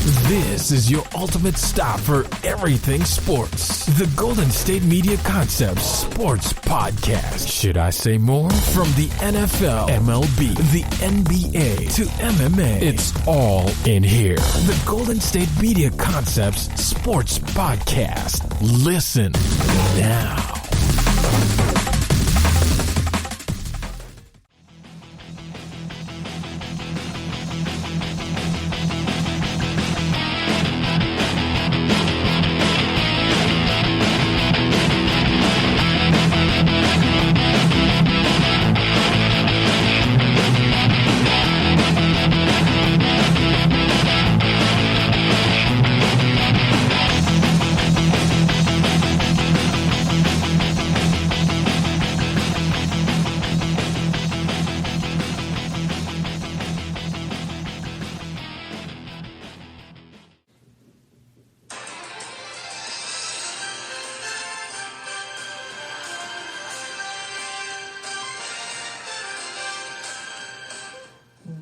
This is your ultimate stop for everything sports. The Golden State Media Concepts Sports Podcast. Should I say more? From the NFL, MLB, the NBA to MMA, it's all in here. The Golden State Media Concepts Sports Podcast. Listen now.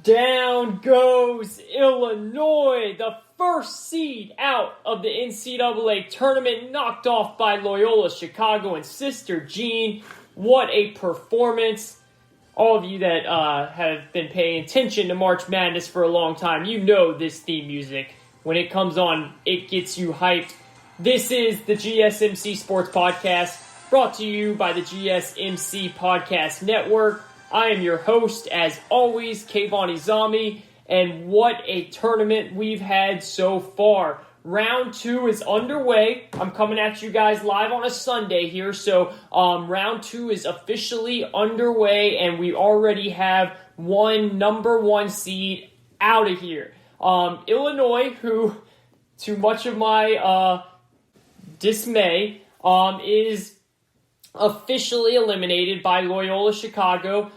Down goes Illinois, the first seed out of the NCAA tournament, knocked off by Loyola Chicago and Sister Jean. What a performance. All of you that have been paying attention to March Madness for a long time, you know this theme music. When it comes on, it gets you hyped. This is the GSMC Sports Podcast, brought to you by the GSMC Podcast Network. I am your host, as always, Kayvon Izzo, and what a tournament we've had so far. Round 2 is underway. I'm coming at you guys live on a Sunday here, so round 2 is officially underway, and we already have one number 1 seed out of here. Illinois, who, to much of my dismay, is officially eliminated by Loyola Chicago.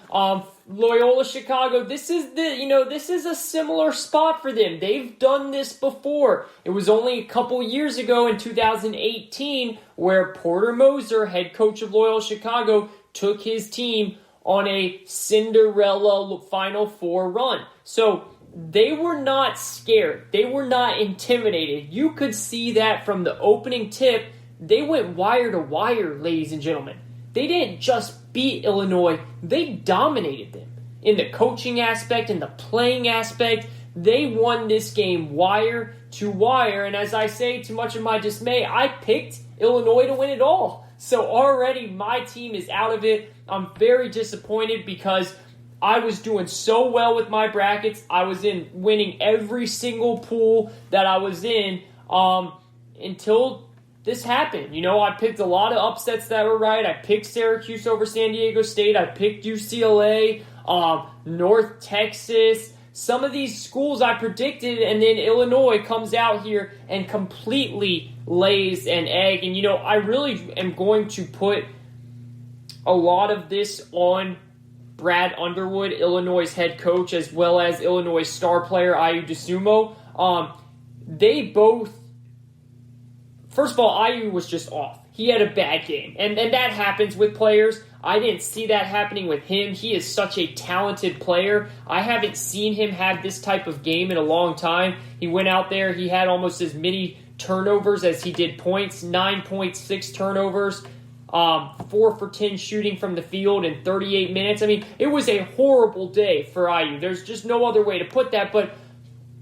Loyola Chicago, this is a similar spot for them. They've done this before. It was only a couple years ago in 2018 where Porter Moser, head coach of Loyola Chicago, took his team on a Cinderella Final Four run. So they were not scared. They were not intimidated. You could see that from the opening tip. They went wire to wire, ladies and gentlemen. They didn't just beat Illinois, they dominated them. In the coaching aspect, in the playing aspect, they won this game wire to wire. And as I say, to much of my dismay, I picked Illinois to win it all. So already my team is out of it. I'm very disappointed because I was doing so well with my brackets. I was winning every single pool that I was in until this happened. I picked a lot of upsets that were right. I picked Syracuse over San Diego State. I picked UCLA, North Texas. Some of these schools I predicted, and then Illinois comes out here and completely lays an egg. And, I really am going to put a lot of this on Brad Underwood, Illinois' head coach, as well as Illinois' star player, Ayu Dosunmu. They both, first of all, Ayu was just off. He had a bad game. And that happens with players. I didn't see that happening with him. He is such a talented player. I haven't seen him have this type of game in a long time. He went out there. He had almost as many turnovers as he did points. 9.6 turnovers. 4 for 10 shooting from the field in 38 minutes. I mean, it was a horrible day for Ayu. There's just no other way to put that. But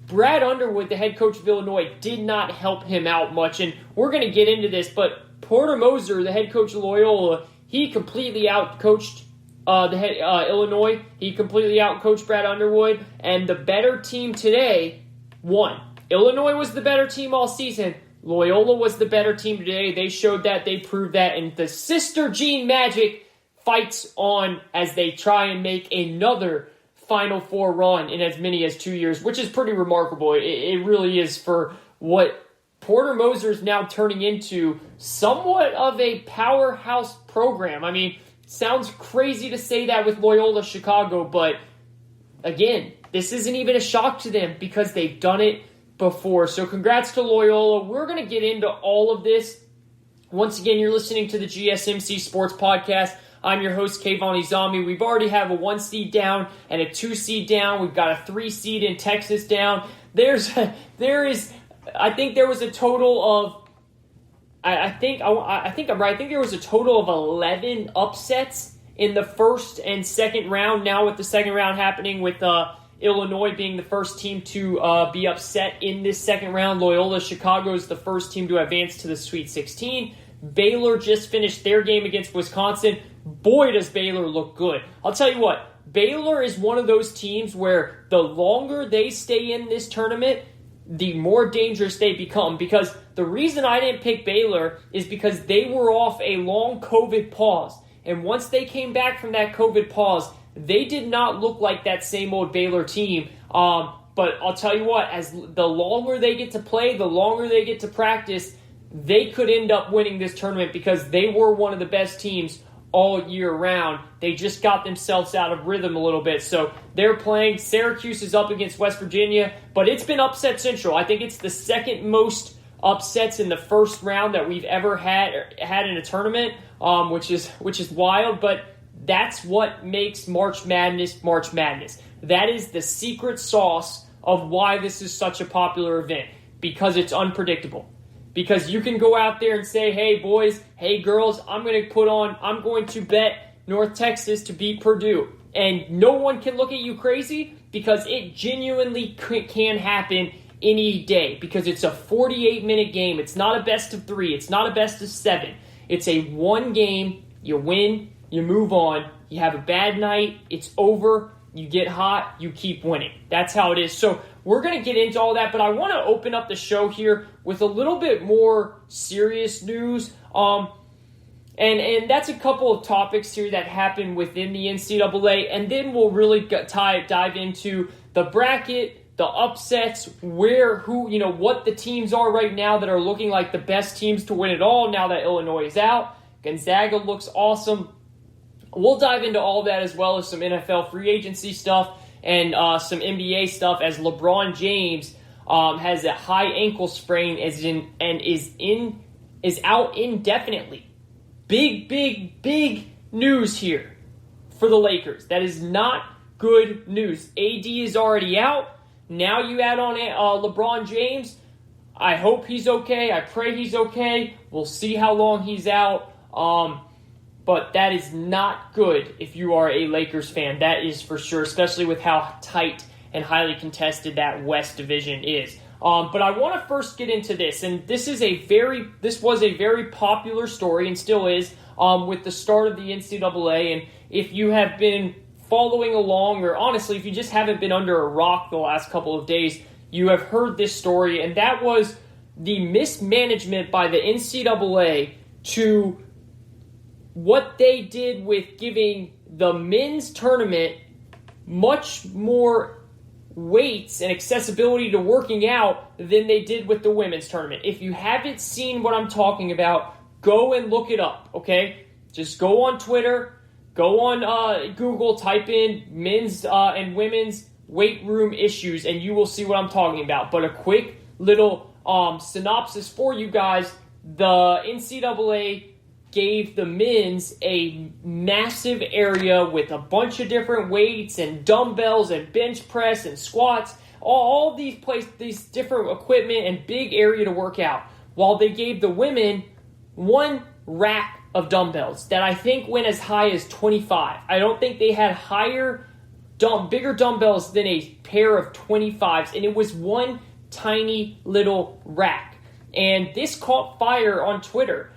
Brad Underwood, the head coach of Illinois, did not help him out much, and we're going to get into this, but Porter Moser, the head coach of Loyola, he completely outcoached Illinois. He completely outcoached Brad Underwood, and the better team today won. Illinois was the better team all season. Loyola was the better team today. They showed that. They proved that, and the Sister Jean magic fights on as they try and make another Final Four run in as many as 2 years, which is pretty remarkable. It really is for what Porter Moser is now turning into somewhat of a powerhouse program. I mean, sounds crazy to say that with Loyola Chicago, but again, this isn't even a shock to them because they've done it before. So congrats to Loyola. We're going to get into all of this. Once again, you're listening to the GSMC Sports Podcast. I'm your host, Kayvon Izzo. We've already have a 1 seed down and a 2 seed down. We've got a 3 seed in Texas down. there is, I think there was a total of, I think I'm right. I think there was a total of 11 upsets in the first and second round. Now with the second round happening with Illinois being the first team to be upset in this second round. Loyola Chicago is the first team to advance to the Sweet 16. Baylor just finished their game against Wisconsin. Boy, does Baylor look good. I'll tell you what, Baylor is one of those teams where the longer they stay in this tournament, the more dangerous they become. Because the reason I didn't pick Baylor is because they were off a long COVID pause. And once they came back from that COVID pause, they did not look like that same old Baylor team. But I'll tell you what, as the longer they get to play, the longer they get to practice, they could end up winning this tournament because they were one of the best teams all year round. They just got themselves out of rhythm a little bit. So they're playing. Syracuse is up against West Virginia, but it's been upset central. I think it's the second most upsets in the first round that we've ever had in a tournament, which is wild. But that's what makes March Madness March Madness. That is the secret sauce of why this is such a popular event, because it's unpredictable. Because you can go out there and say, hey, boys, hey, girls, I'm going to bet North Texas to beat Purdue. And no one can look at you crazy because it genuinely can happen any day because it's a 48-minute game. It's not a best of 3. It's not a best of 7. It's a one game. You win, you move on. You have a bad night, it's over. You get hot, you keep winning. That's how it is. So we're going to get into all that, but I want to open up the show here with a little bit more serious news. And that's a couple of topics here that happen within the NCAA, and then we'll really dive into the bracket, the upsets, what the teams are right now that are looking like the best teams to win it all now that Illinois is out. Gonzaga looks awesome. We'll dive into all that as well as some NFL free agency stuff and some NBA stuff as LeBron James has a high ankle sprain and is out indefinitely. Big news here for the Lakers. That is not good news. AD is already out. Now you add on LeBron James. I hope he's okay. I pray he's okay. We'll see how long he's out. But that is not good if you are a Lakers fan. That is for sure, especially with how tight and highly contested that West division is. But I want to first get into this, and this was a very popular story and still is with the start of the NCAA. And if you have been following along, or honestly, if you just haven't been under a rock the last couple of days, you have heard this story, and that was the mismanagement by the NCAA to what they did with giving the men's tournament much more weights and accessibility to working out than they did with the women's tournament. If you haven't seen what I'm talking about, go and look it up, okay? Just go on Twitter, go on Google, type in men's and women's weight room issues, and you will see what I'm talking about. But a quick little synopsis for you guys. The NCAA gave the men's a massive area with a bunch of different weights and dumbbells and bench press and squats, all these different equipment and big area to work out, while they gave the women one rack of dumbbells that I think went as high as 25. I don't think they had bigger dumbbells than a pair of 25s, and it was one tiny little rack. And this caught fire on Twitter.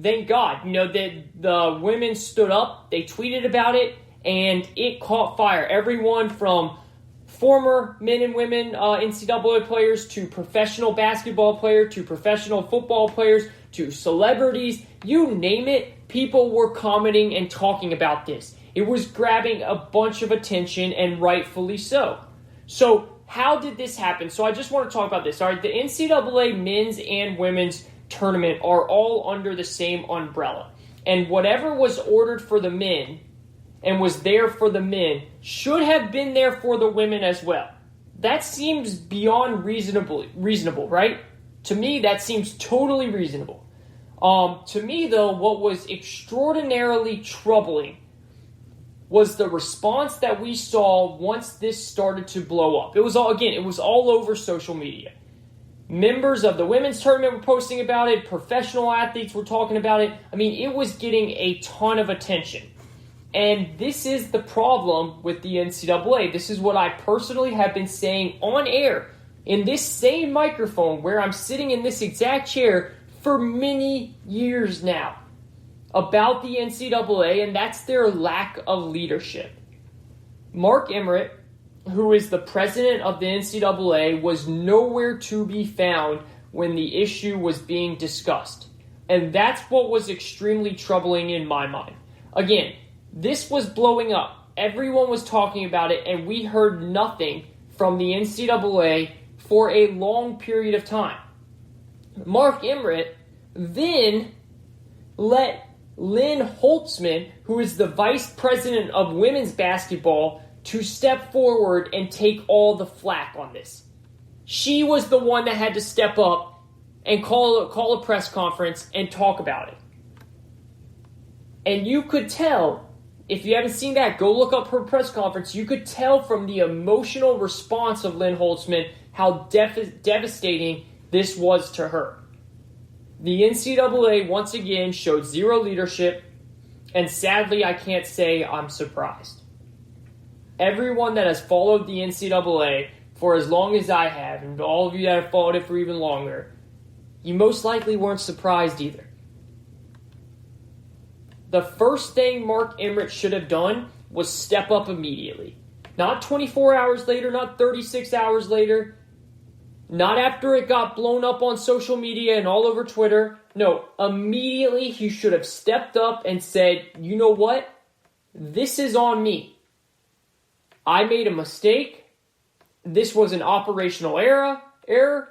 Thank God, that the women stood up, they tweeted about it, and it caught fire. Everyone from former men and women NCAA players to professional basketball players to professional football players to celebrities, you name it, people were commenting and talking about this. It was grabbing a bunch of attention, and rightfully so. So how did this happen? So I just want to talk about this. All right, the NCAA men's and women's tournament are all under the same umbrella. And whatever was ordered for the men and was there for the men should have been there for the women as well. That seems beyond reasonable, right? To me, that seems totally reasonable. To me, though, what was extraordinarily troubling was the response that we saw once this started to blow up. It was all over social media. Members of the women's tournament were posting about it. Professional athletes were talking about it. I mean, it was getting a ton of attention. And this is the problem with the NCAA. This is what I personally have been saying on air in this same microphone where I'm sitting in this exact chair for many years now about the NCAA, and that's their lack of leadership. Mark Emmert, who is the president of the NCAA, was nowhere to be found when the issue was being discussed. And that's what was extremely troubling in my mind. Again, this was blowing up. Everyone was talking about it, and we heard nothing from the NCAA for a long period of time. Mark Emmert then let Lynn Holtzman, who is the vice president of women's basketball, to step forward and take all the flack on this. She was the one that had to step up and call a press conference and talk about it. And you could tell, if you haven't seen that, go look up her press conference. You could tell from the emotional response of Lynn Holtzman how devastating this was to her. The NCAA once again showed zero leadership, and sadly I can't say I'm surprised. Everyone that has followed the NCAA for as long as I have, and all of you that have followed it for even longer, you most likely weren't surprised either. The first thing Mark Emmert should have done was step up immediately. Not 24 hours later, not 36 hours later, not after it got blown up on social media and all over Twitter. No, immediately he should have stepped up and said, you know what? This is on me. I made a mistake. This was an operational error.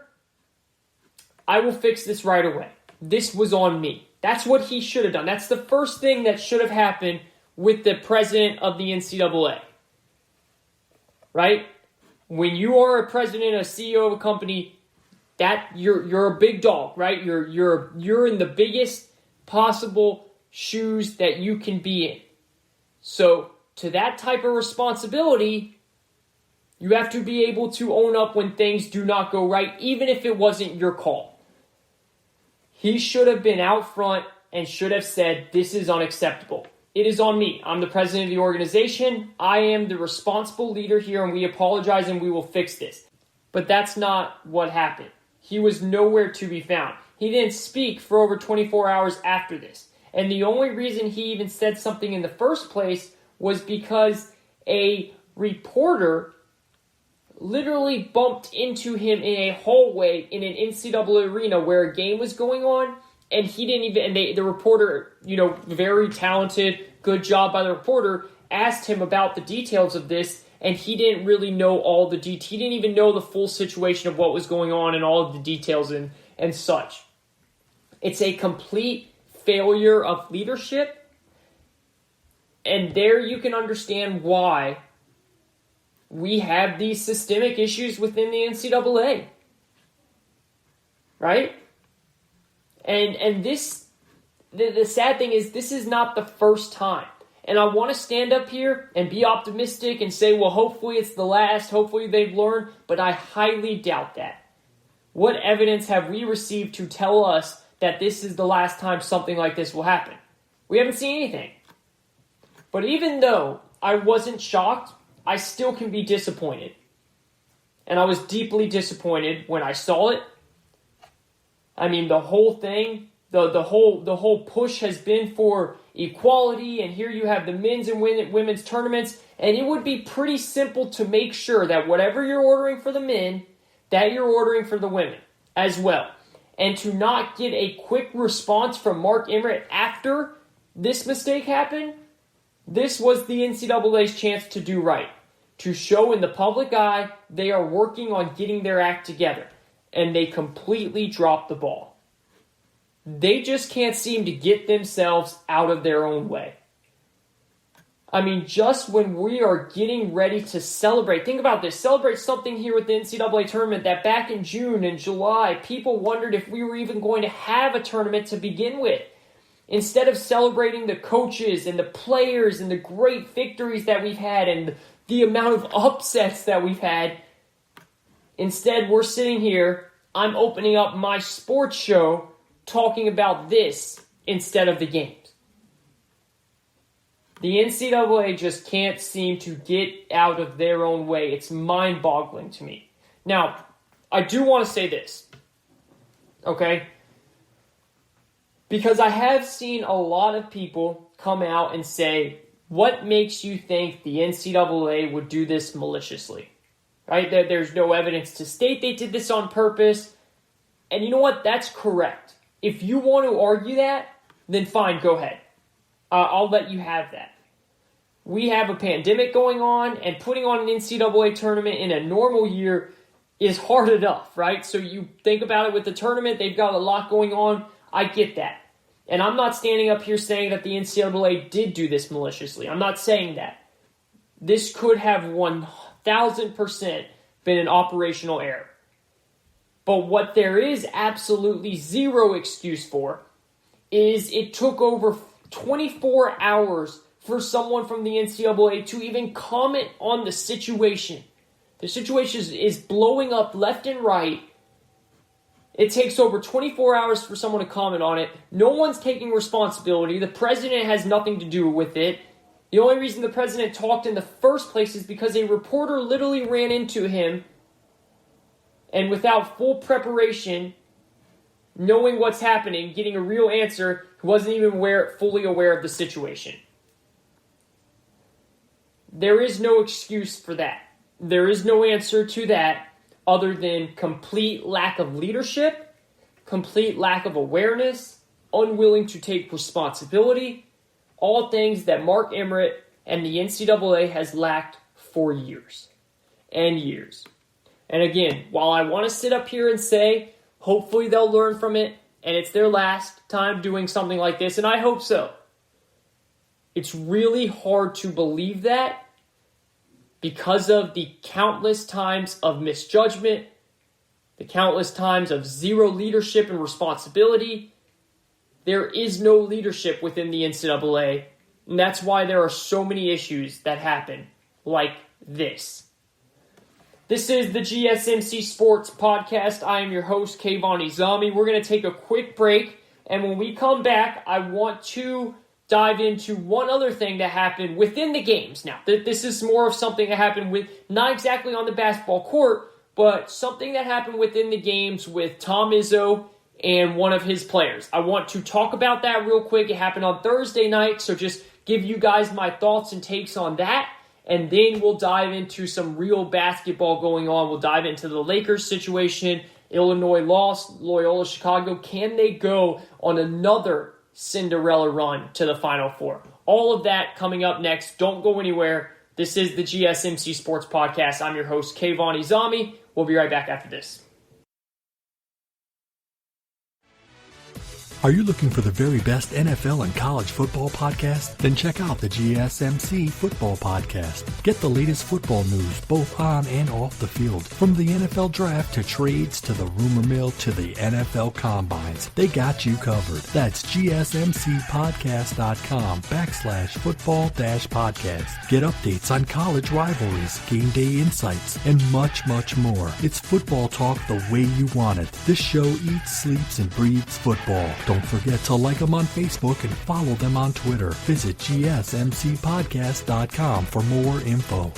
I will fix this right away. This was on me. That's what he should have done. That's the first thing that should have happened with the president of the NCAA. Right? When you are a president, a CEO of a company, that you're a big dog, right? You're in the biggest possible shoes that you can be in. So to that type of responsibility, you have to be able to own up when things do not go right, even if it wasn't your call. He should have been out front and should have said, this is unacceptable. It is on me. I'm the president of the organization. I am the responsible leader here, and we apologize and we will fix this. But that's not what happened. He was nowhere to be found. He didn't speak for over 24 hours after this. And the only reason he even said something in the first place was because a reporter literally bumped into him in a hallway in an NCAA arena where a game was going on. And he didn't even, and the reporter, very talented, good job by the reporter, asked him about the details of this, and he didn't really know all the details. He didn't even know the full situation of what was going on and all of the details and such. It's a complete failure of leadership, and there you can understand why we have these systemic issues within the NCAA. Right? And this, the sad thing is, this is not the first time. And I want to stand up here and be optimistic and say, well, hopefully it's the last, hopefully they've learned, but I highly doubt that. What evidence have we received to tell us that this is the last time something like this will happen? We haven't seen anything. But even though I wasn't shocked, I still can be disappointed. And I was deeply disappointed when I saw it. I mean, the whole thing, the whole push has been for equality, and here you have the men's and women's tournaments, and it would be pretty simple to make sure that whatever you're ordering for the men, that you're ordering for the women as well. And to not get a quick response from Mark Emmert after this mistake happened, this was the NCAA's chance to do right, to show in the public eye they are working on getting their act together. And they completely dropped the ball. They just can't seem to get themselves out of their own way. I mean, just when we are getting ready to celebrate, think about this, celebrate something here with the NCAA tournament that back in June and July, people wondered if we were even going to have a tournament to begin with. Instead of celebrating the coaches and the players and the great victories that we've had and the amount of upsets that we've had, instead we're sitting here, I'm opening up my sports show talking about this instead of the games. The NCAA just can't seem to get out of their own way. It's mind-boggling to me. Now, I do want to say this, okay? Because I have seen a lot of people come out and say, what makes you think the NCAA would do this maliciously? Right? There's no evidence to state they did this on purpose. And you know what? That's correct. If you want to argue that, then fine, go ahead. I'll let you have that. We have a pandemic going on, and putting on an NCAA tournament in a normal year is hard enough, right? So you think about it with the tournament, they've got a lot going on. I get that. And I'm not standing up here saying that the NCAA did do this maliciously. I'm not saying that. This could have 1,000% been an operational error. But what there is absolutely zero excuse for is it took over 24 hours for someone from the NCAA to even comment on the situation. The situation is blowing up left and right. It takes over 24 hours for someone to comment on it. No one's taking responsibility. The president has nothing to do with it. The only reason the president talked in the first place is because a reporter literally ran into him, and without full preparation, knowing what's happening, getting a real answer, he wasn't even fully aware of the situation. There is no excuse for that. There is no answer to that other than complete lack of leadership, complete lack of awareness, unwilling to take responsibility, all things that Mark Emmert and the NCAA has lacked for years and years. And again, while I want to sit up here and say, hopefully they'll learn from it, and it's their last time doing something like this, and I hope so. It's really hard to believe that because of the countless times of misjudgment, the countless times of zero leadership and responsibility. There is no leadership within the NCAA, and that's why there are so many issues that happen like this. This is the GSMC Sports Podcast. I am your host, Kayvon Izzo. We're going to take a quick break, and when we come back, I want to dive into one other thing that happened within the games. Now, this is more of something that happened with, not exactly on the basketball court, but something that happened within the games with Tom Izzo and one of his players. I want to talk about that real quick. It happened on Thursday night, so just give you guys my thoughts and takes on that. And then we'll dive into some real basketball going on. We'll dive into the Lakers situation. Illinois lost. Loyola Chicago. Can they go on another Cinderella run to the Final Four? All of that coming up next. Don't go anywhere. This is the GSMC Sports Podcast. I'm your host, Kayvon Izzo. We'll be right back after this. Are you looking for the very best NFL and college football podcast? Then check out the GSMC Football Podcast. Get the latest football news both on and off the field. From the NFL Draft to trades to the rumor mill to the NFL Combines, they got you covered. That's GSMCpodcast.com/football-podcast. Get updates on college rivalries, game day insights, and much, much more. It's football talk the way you want it. This show eats, sleeps, and breathes football. Don't forget to like them on Facebook and follow them on Twitter. Visit GSMCpodcast.com for more info.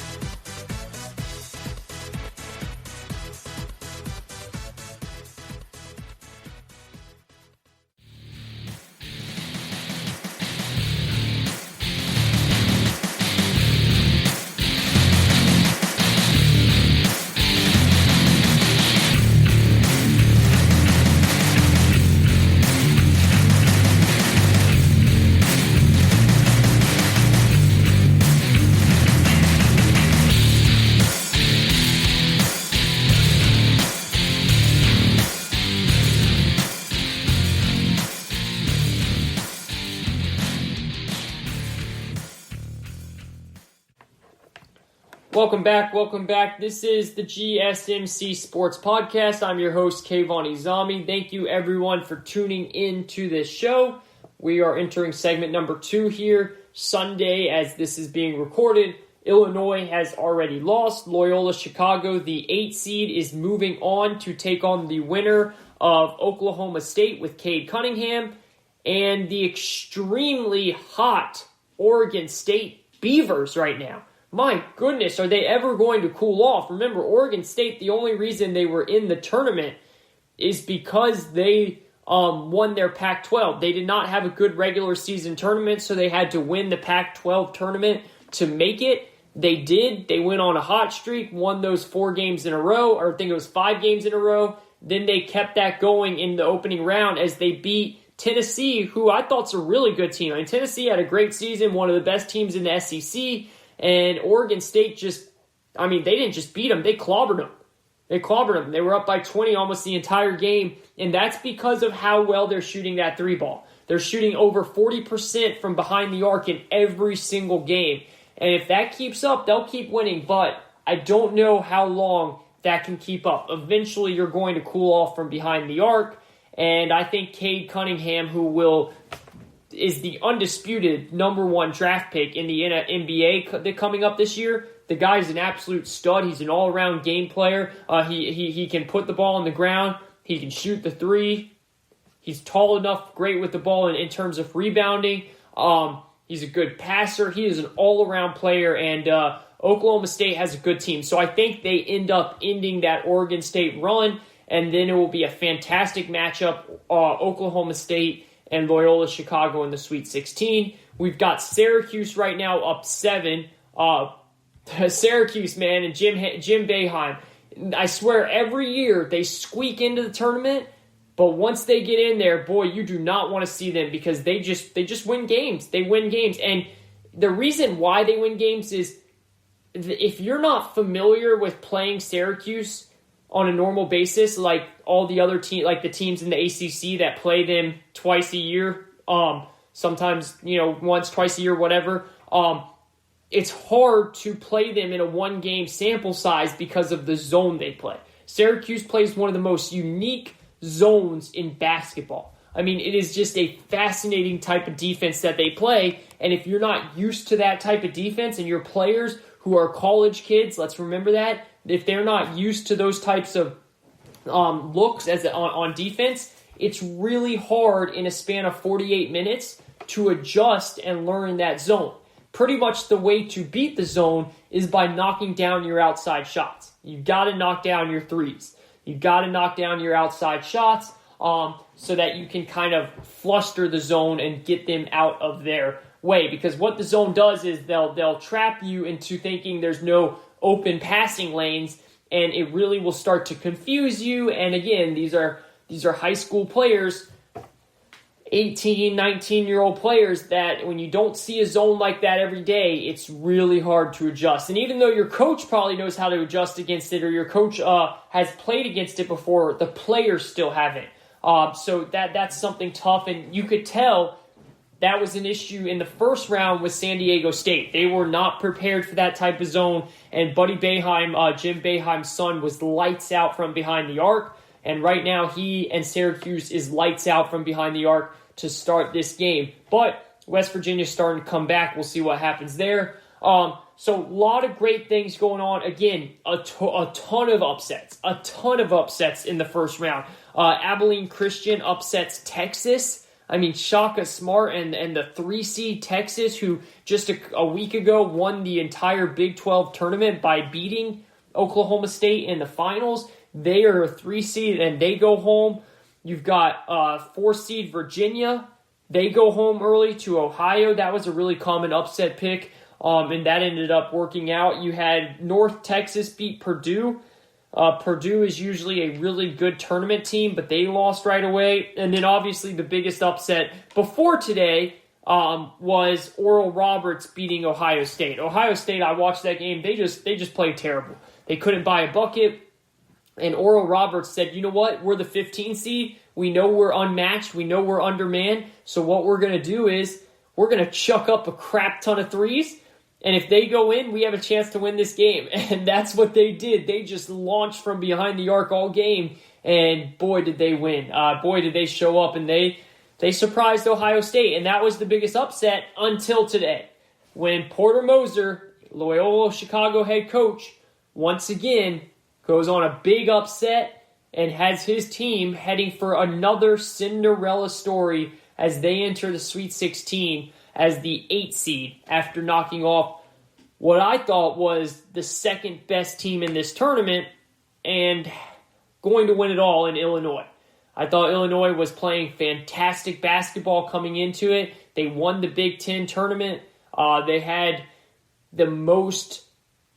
Welcome back. This is the GSMC Sports Podcast. I'm your host, Kayvon Izzo. Thank you, everyone, for tuning in to this show. We are entering segment number 2 here. Sunday, as this is being recorded, Illinois has already lost. Loyola Chicago, the 8 seed, is moving on to take on the winner of Oklahoma State with Cade Cunningham, and the extremely hot Oregon State Beavers right now. My goodness, are they ever going to cool off? Remember, Oregon State, the only reason they were in the tournament is because they won their Pac-12. They did not have a good regular season tournament, so they had to win the Pac-12 tournament to make it. They did. They went on a hot streak, won those 4 games in a row, or I think it was 5 games in a row. Then they kept that going in the opening round as they beat Tennessee, who I thought is a really good team. I mean, Tennessee had a great season, one of the best teams in the SEC. And Oregon State they didn't just beat them, they clobbered them. They were up by 20 almost the entire game, and that's because of how well they're shooting that 3-ball. They're shooting over 40% from behind the arc in every single game. And if that keeps up, they'll keep winning, but I don't know how long that can keep up. Eventually, you're going to cool off from behind the arc, and I think Cade Cunningham, is the undisputed number 1 draft pick in the NBA coming up this year. The guy's an absolute stud. He's an all-around game player. He can put the ball on the ground. He can shoot the 3. He's tall enough, great with the ball in terms of rebounding. He's a good passer. He is an all-around player, and Oklahoma State has a good team. So I think they end up ending that Oregon State run, and then it will be a fantastic matchup, Oklahoma State and Loyola Chicago in the Sweet 16. We've got Syracuse right now up 7. Syracuse, man, and Jim Boeheim. I swear every year they squeak into the tournament, but once they get in there, boy, you do not want to see them because they just win games. They win games. And the reason why they win games is if you're not familiar with playing Syracuse on a normal basis, like all the other like the teams in the ACC that play them twice a year, sometimes, once, twice a year, whatever, it's hard to play them in a 1-game sample size because of the zone they play. Syracuse plays one of the most unique zones in basketball. I mean, it is just a fascinating type of defense that they play, and if you're not used to that type of defense and your players who are college kids, let's remember that, if they're not used to those types of looks on defense, it's really hard in a span of 48 minutes to adjust and learn that zone. Pretty much the way to beat the zone is by knocking down your outside shots. You've got to knock down your 3s. You've got to knock down your outside shots so that you can kind of fluster the zone and get them out of their way. Because what the zone does is they'll trap you into thinking there's no open passing lanes, and it really will start to confuse you. And again, these are high school players, 18, 19-year-old players, that when you don't see a zone like that every day, it's really hard to adjust. And even though your coach probably knows how to adjust against it, or your coach has played against it before, the players still haven't. So that's something tough, and you could tell that was an issue in the first round with San Diego State. They were not prepared for that type of zone, and Buddy Boeheim, Jim Boeheim's son, was lights out from behind the arc, and right now he and Syracuse is lights out from behind the arc to start this game. But West Virginia's starting to come back. We'll see what happens there. So a lot of great things going on. Again, a ton of upsets. A ton of upsets in the first round. Abilene Christian upsets Texas. I mean, Shaka Smart and the 3-seed Texas, who just a week ago won the entire Big 12 tournament by beating Oklahoma State in the finals. They are a 3-seed and they go home. You've got 4-seed Virginia. They go home early to Ohio. That was a really common upset pick, and that ended up working out. You had North Texas beat Purdue. Purdue is usually a really good tournament team, but they lost right away. And then obviously the biggest upset before today was Oral Roberts beating Ohio State. Ohio State, I watched that game. They just played terrible. They couldn't buy a bucket. And Oral Roberts said, you know what? We're the 15 seed. We know we're unmatched. We know we're undermanned. So what we're going to do is we're going to chuck up a crap ton of 3s. And if they go in, we have a chance to win this game. And that's what they did. They just launched from behind the arc all game. And boy, did they win. Boy, did they show up. And they they surprised Ohio State, and that was the biggest upset until today, when Porter Moser, Loyola Chicago head coach, once again goes on a big upset and has his team heading for another Cinderella story as they enter the Sweet 16 as the 8th seed after knocking off what I thought was the second best team in this tournament and going to win it all in Illinois. I thought Illinois was playing fantastic basketball coming into it. They won the Big Ten tournament. They had the most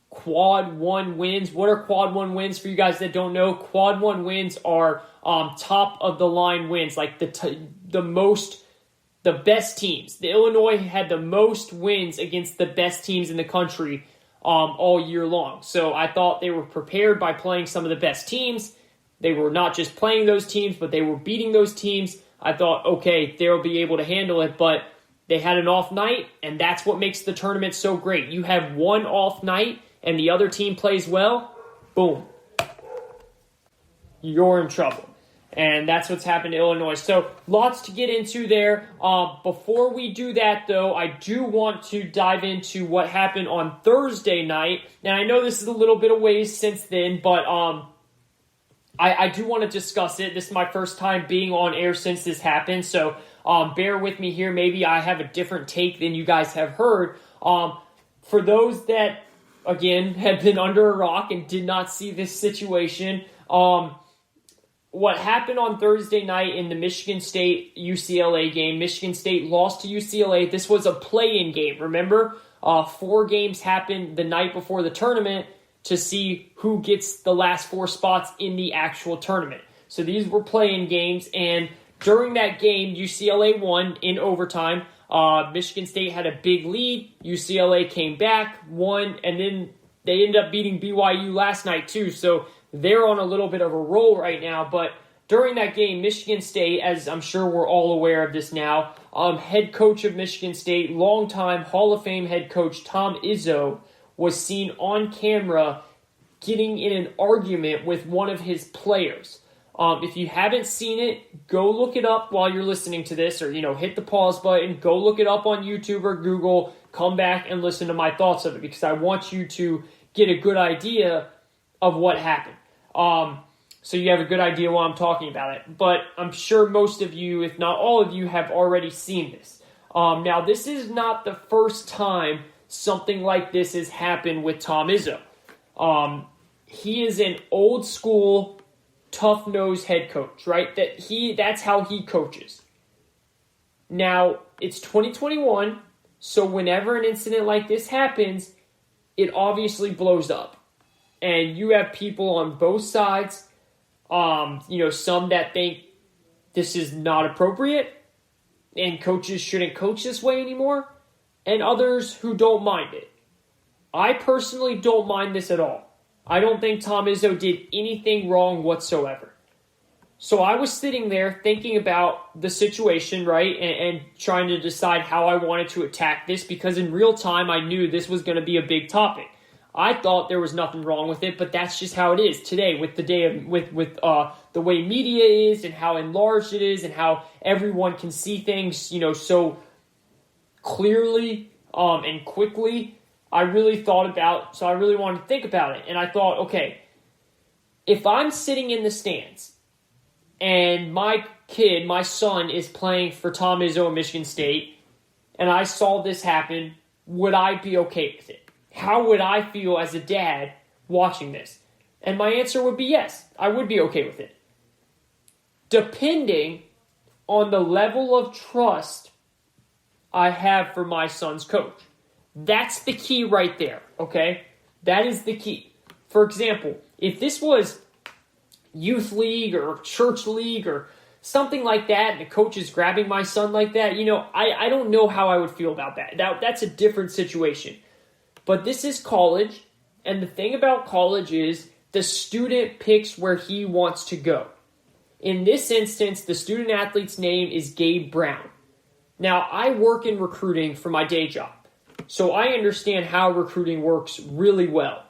Quad 1 wins. What are Quad 1 wins for you guys that don't know? Quad 1 wins are top of the line wins, like the best teams. The Illinois had the most wins against the best teams in the country all year long. So I thought they were prepared by playing some of the best teams. They were not just playing those teams, but they were beating those teams. I thought, okay, they'll be able to handle it, but they had an off night, and that's what makes the tournament so great. You have one off night, and the other team plays well, boom, you're in trouble. And that's what's happened to Illinois. So lots to get into there. Before we do that, though, I do want to dive into what happened on Thursday night. And I know this is a little bit of ways since then, but I do want to discuss it. This is my first time being on air since this happened, so bear with me here. Maybe I have a different take than you guys have heard. For those that, again, have been under a rock and did not see this situation, what happened on Thursday night in the Michigan State-UCLA game, Michigan State lost to UCLA. This was a play-in game, remember? 4 games happened the night before the tournament to see who gets the last 4 spots in the actual tournament. So these were play-in games, and during that game, UCLA won in overtime. Michigan State had a big lead. UCLA came back, won, and then they ended up beating BYU last night too. So they're on a little bit of a roll right now. But during that game, Michigan State, as I'm sure we're all aware of this now, head coach of Michigan State, longtime Hall of Fame head coach Tom Izzo, was seen on camera getting in an argument with one of his players. If you haven't seen it, go look it up while you're listening to this, or, hit the pause button, go look it up on YouTube or Google, come back and listen to my thoughts of it, because I want you to get a good idea of what happened. So you have a good idea why I'm talking about it. But I'm sure most of you, if not all of you, have already seen this. Now, this is not the first time something like this has happened with Tom Izzo. He is an old school, tough-nosed head coach, right? That's how he coaches. Now, it's 2021, so whenever an incident like this happens, it obviously blows up. And you have people on both sides, some that think this is not appropriate and coaches shouldn't coach this way anymore, and others who don't mind it. I personally don't mind this at all. I don't think Tom Izzo did anything wrong whatsoever. So I was sitting there thinking about the situation, right, and trying to decide how I wanted to attack this, because in real time I knew this was going to be a big topic. I thought there was nothing wrong with it, but that's just how it is today with the way media is and how enlarged it is and how everyone can see things, so clearly and quickly. I really wanted to think about it. And I thought, okay, if I'm sitting in the stands and my son is playing for Tom Izzo at Michigan State, and I saw this happen, would I be okay with it? How would I feel as a dad watching this? And my answer would be yes, I would be okay with it. Depending on the level of trust I have for my son's coach. That's the key right there, okay? That is the key. For example, if this was youth league or church league or something like that, and the coach is grabbing my son like that, I don't know how I would feel about that. That's a different situation. But this is college, and the thing about college is the student picks where he wants to go. In this instance, the student athlete's name is Gabe Brown. Now, I work in recruiting for my day job, so I understand how recruiting works really well.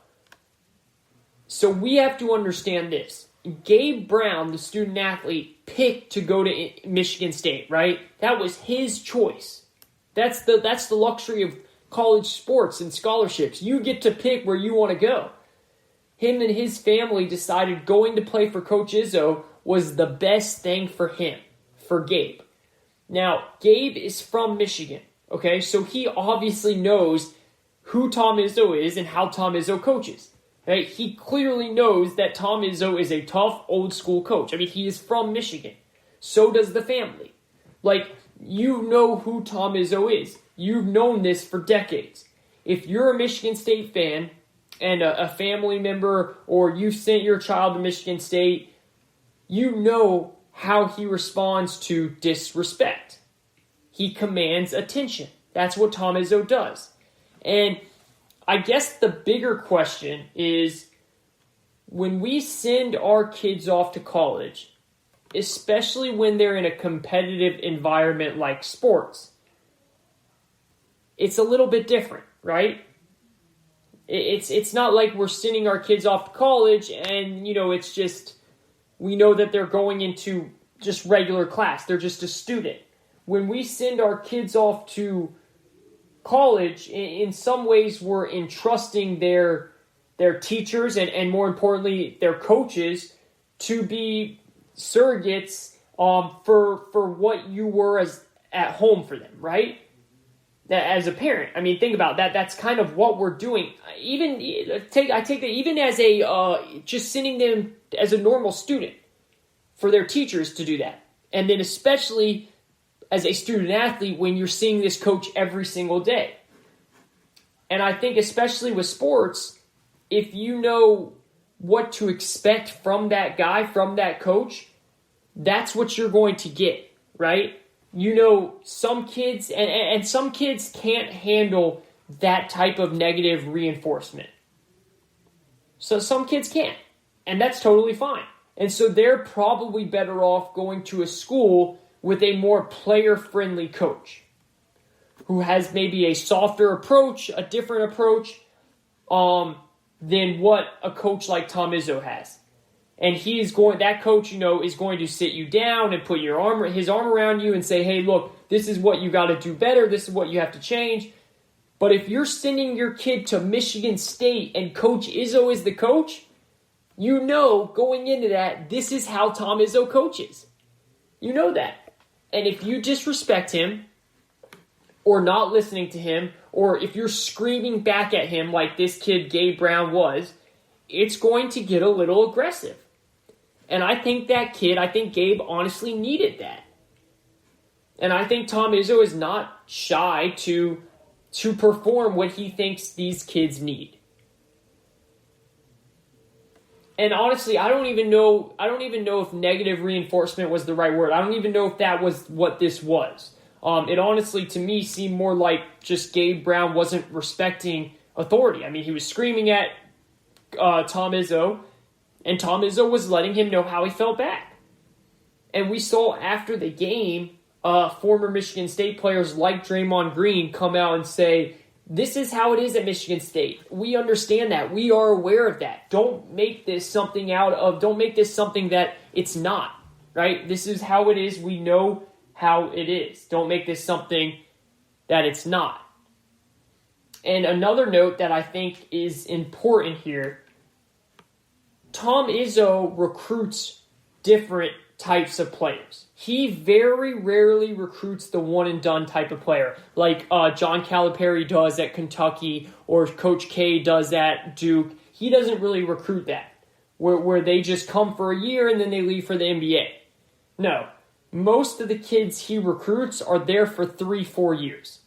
So we have to understand this. Gabe Brown, the student athlete, pick to go to Michigan State, right? That was his choice. That's the luxury of college sports and scholarships. You get to pick where you want to go. Him and his family decided going to play for Coach Izzo was the best thing for him, for Gabe. Now, Gabe is from Michigan, okay? So he obviously knows who Tom Izzo is and how Tom Izzo coaches. Right? He clearly knows that Tom Izzo is a tough, old-school coach. I mean, he is from Michigan. So does the family. Like, you know who Tom Izzo is. You've known this for decades. If you're a Michigan State fan and a family member, or you've sent your child to Michigan State, you know how he responds to disrespect. He commands attention. That's what Tom Izzo does. And I guess the bigger question is, when we send our kids off to college, especially when they're in a competitive environment like sports, it's a little bit different, right? It's not like we're sending our kids off to college and, it's just, we know that they're going into just regular class. They're just a student. When we send our kids off to college, in some ways we're entrusting their teachers and more importantly their coaches to be surrogates for what you were as at home for them, right? That as a parent, I mean, think about that. That's kind of what we're doing. I take that even as a just sending them as a normal student for their teachers to do that, and then especially as a student athlete when you're seeing this coach every single day. And I think especially with sports, if you know what to expect from that guy, from that coach, that's what you're going to get, right? Some kids, and some kids can't handle that type of negative reinforcement. So some kids can't, and that's totally fine. And so they're probably better off going to a school with a more player-friendly coach who has maybe a softer approach, a different approach than what a coach like Tom Izzo has. And that coach, is going to sit you down and put his arm around you and say, hey, look, this is what you got to do better. This is what you have to change. But if you're sending your kid to Michigan State and Coach Izzo is the coach, going into that, this is how Tom Izzo coaches. You know that. And if you disrespect him or not listening to him, or if you're screaming back at him like this kid Gabe Brown was, it's going to get a little aggressive. And I think Gabe honestly needed that. And I think Tom Izzo is not shy to perform what he thinks these kids need. And honestly, I don't even know if negative reinforcement was the right word. I don't even know if that was what this was. It honestly, to me, seemed more like just Gabe Brown wasn't respecting authority. I mean, he was screaming at Tom Izzo, and Tom Izzo was letting him know how he felt back. And we saw after the game, former Michigan State players like Draymond Green come out and say, this is how it is at Michigan State. We understand that. We are aware of that. Don't make this something that it's not, right? This is how it is. We know how it is. Don't make this something that it's not. And another note that I think is important here, Tom Izzo recruits different types of players. He very rarely recruits the one-and-done type of player, like John Calipari does at Kentucky, or Coach K does at Duke. He doesn't really recruit that, where they just come for a year and then they leave for the NBA. No. Most of the kids he recruits are there for 3-4 years.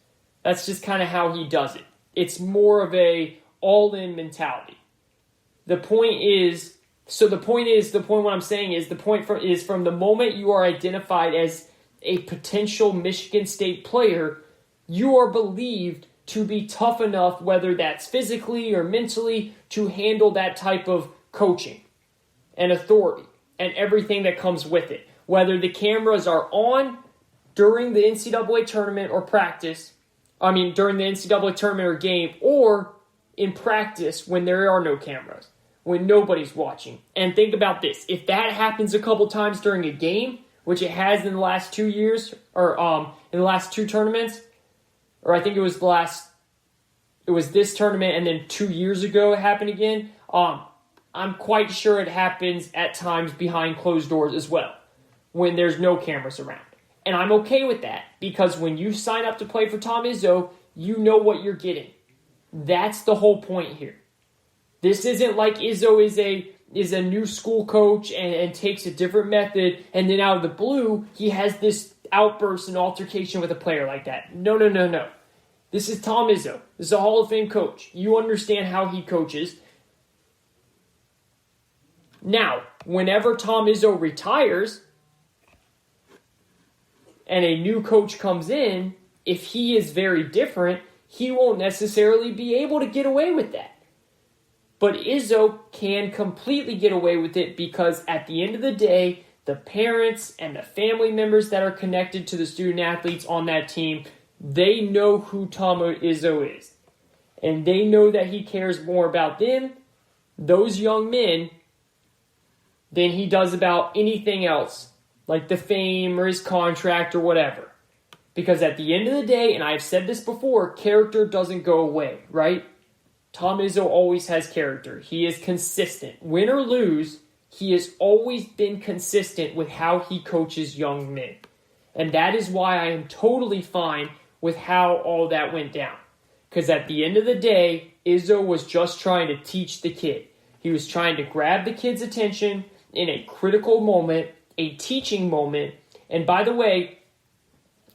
That's just kind of how he does it. It's more of a all-in mentality. The point what I'm saying is from the moment you are identified as a potential Michigan State player, you are believed to be tough enough, whether that's physically or mentally, to handle that type of coaching and authority and everything that comes with it. Whether the cameras are on during the NCAA tournament or during the NCAA tournament or game, or in practice when there are no cameras, when nobody's watching. And think about this. If that happens a couple times during a game, which it has in the last 2 years, or in the last 2 tournaments, or I think it was this tournament and then 2 years ago it happened again. I'm quite sure it happens at times behind closed doors as well, when there's no cameras around. And I'm okay with that, because when you sign up to play for Tom Izzo, you know what you're getting. That's the whole point here. This isn't like Izzo is a new school coach and takes a different method, and then out of the blue, he has this outburst and altercation with a player like that. No. This is Tom Izzo. This is a Hall of Fame coach. You understand how he coaches. Now, whenever Tom Izzo retires and a new coach comes in, if he is very different, he won't necessarily be able to get away with that. But Izzo can completely get away with it, because at the end of the day, the parents and the family members that are connected to the student athletes on that team, they know who Tom Izzo is. And they know that he cares more about them, those young men, than he does about anything else, like the fame or his contract or whatever. Because at the end of the day, and I've said this before, character doesn't go away, right? Tom Izzo always has character. He is consistent. Win or lose, he has always been consistent with how he coaches young men. And that is why I am totally fine with how all that went down. Because at the end of the day, Izzo was just trying to teach the kid. He was trying to grab the kid's attention in a critical moment, a teaching moment. And by the way,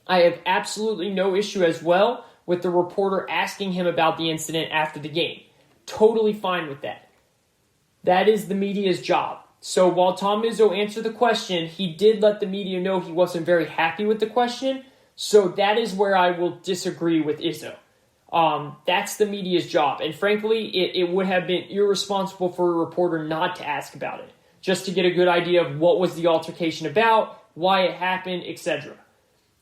I have absolutely no issue as well with the reporter asking him about the incident after the game. Totally fine with that. That is the media's job. So while Tom Izzo answered the question, he did let the media know he wasn't very happy with the question. So that is where I will disagree with Izzo. That's the media's job. And frankly, it would have been irresponsible for a reporter not to ask about it, just to get a good idea of what was the altercation about, why it happened, etc.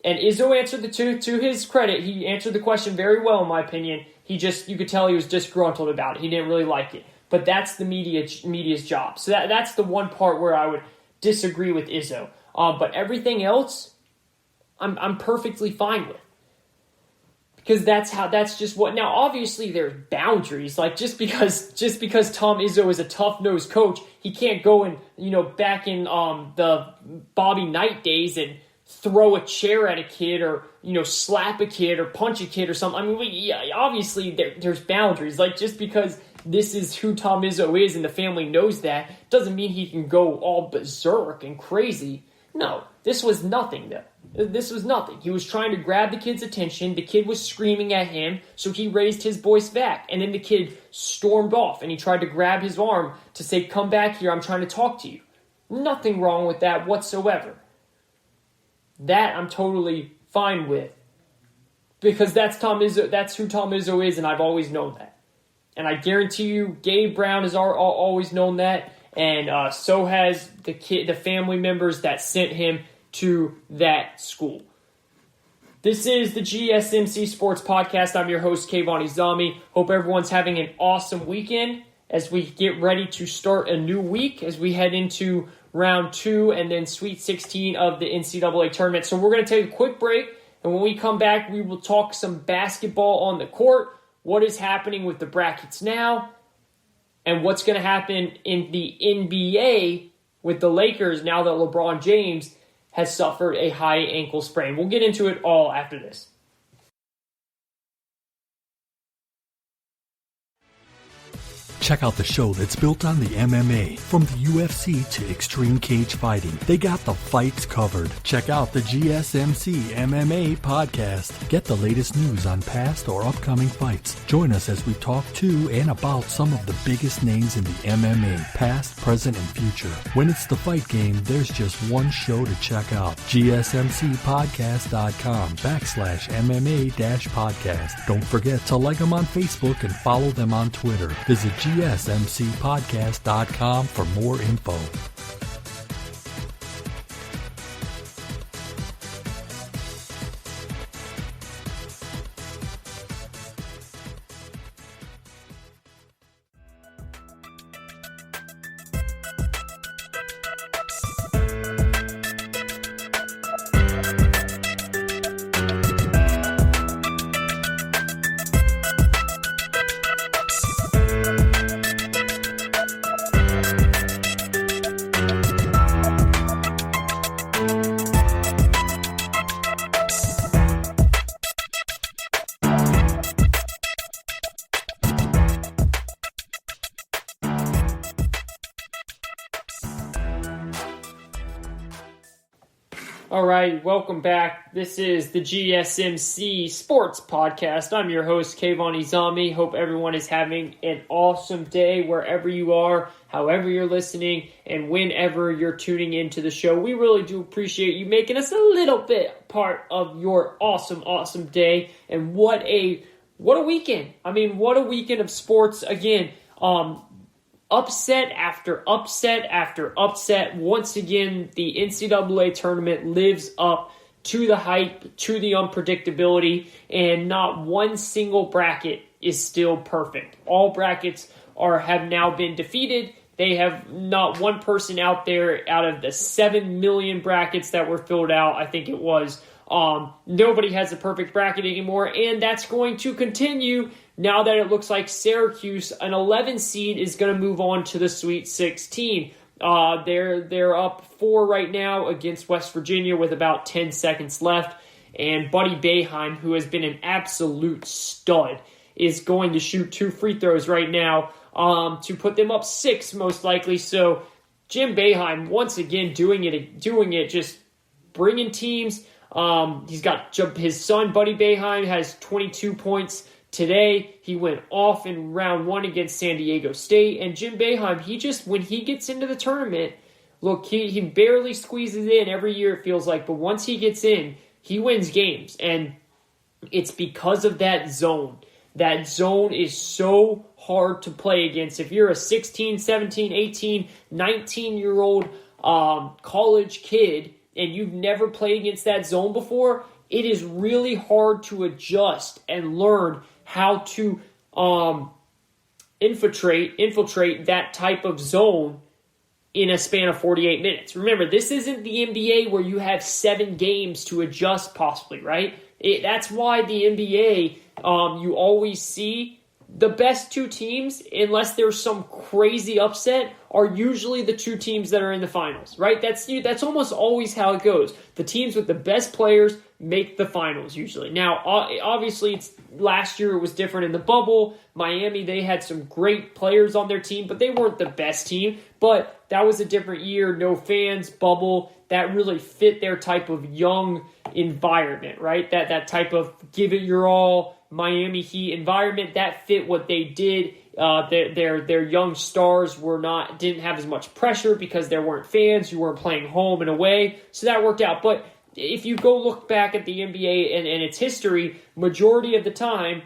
And Izzo answered to his credit, he answered the question very well, in my opinion. You could tell he was disgruntled about it. He didn't really like it. But that's the media's job. So that's the one part where I would disagree with Izzo. But everything else, I'm perfectly fine with. Because that's just what. Now, obviously, there's boundaries. Like just because Tom Izzo is a tough-nosed coach, he can't go and back in the Bobby Knight days and throw a chair at a kid or slap a kid or punch a kid or something. I mean, obviously there's boundaries. Like just because this is who Tom Izzo is and the family knows that doesn't mean he can go all berserk and crazy. No, this was nothing though. This was nothing. He was trying to grab the kid's attention. The kid was screaming at him, so he raised his voice back. And then the kid stormed off, and he tried to grab his arm to say, "Come back here, I'm trying to talk to you." Nothing wrong with that whatsoever. That I'm totally fine with. Because that's Tom Izzo. That's who Tom Izzo is, and I've always known that. And I guarantee you, Gabe Brown has always known that, and so has the family members that sent him to that school. This is the GSMC Sports Podcast. I'm your host, Kayvon Izzo. Hope everyone's having an awesome weekend as we get ready to start a new week as we head into round 2 and then Sweet 16 of the NCAA tournament. So we're going to take a quick break, and when we come back, we will talk some basketball on the court, what is happening with the brackets now, and what's going to happen in the NBA with the Lakers now that LeBron James has suffered a high ankle sprain. We'll get into it all after this. Check out the show that's built on the MMA. From the UFC to extreme cage fighting, they got the fights covered. Check out the GSMC MMA podcast. Get the latest news on past or upcoming fights. Join us as we talk to and about some of the biggest names in the MMA, past, present, and future. When it's the fight game, there's just one show to check out. GSMCpodcast.com/MMA-podcast. Don't forget to like them on Facebook and follow them on Twitter. Visit GSMCpodcast.com for more info. All right, welcome back. This is the GSMC Sports Podcast. I'm your host, Kayvon Izzo. Hope everyone is having an awesome day wherever you are, however you're listening, and whenever you're tuning into the show. We really do appreciate you making us a little bit part of your awesome day. And what a weekend. I mean, what a weekend of sports. Again, upset after upset after upset. Once again, the NCAA tournament lives up to the hype, to the unpredictability, and not one single bracket is still perfect. All brackets have now been defeated. They have not one person out there out of the 7 million brackets that were filled out, I think it was. Nobody has a perfect bracket anymore, and that's going to continue now that it looks like Syracuse, an 11 seed, is going to move on to the Sweet 16. They're up 4 right now against West Virginia with about 10 seconds left, and Buddy Boeheim, who has been an absolute stud, is going to shoot 2 free throws right now to put them up 6 most likely. So Jim Boeheim once again doing it, just bringing teams. He's got his son, Buddy Boeheim, has 22 points today. He went off in round 1 against San Diego State. And Jim Boeheim, when he gets into the tournament, look, he barely squeezes in every year, it feels like. But once he gets in, he wins games. And it's because of that zone. That zone is so hard to play against. If you're a 16, 17, 18, 19-year-old college kid, and you've never played against that zone before, it is really hard to adjust and learn how to infiltrate that type of zone in a span of 48 minutes. Remember, this isn't the NBA where you have 7 games to adjust possibly, right? That's why the NBA, you always see the best 2 teams, unless there's some crazy upset, are usually the 2 teams that are in the finals, right? That's almost always how it goes. The teams with the best players make the finals usually. Now, obviously, last year it was different in the bubble. Miami, they had some great players on their team, but they weren't the best team. But that was a different year, no fans, bubble. That really fit their type of young environment, right? That type of give it your all Miami Heat environment, that fit what they did. Their young stars didn't have as much pressure because there weren't fans. You weren't playing home and away, so that worked out. But if you go look back at the NBA and its history, majority of the time,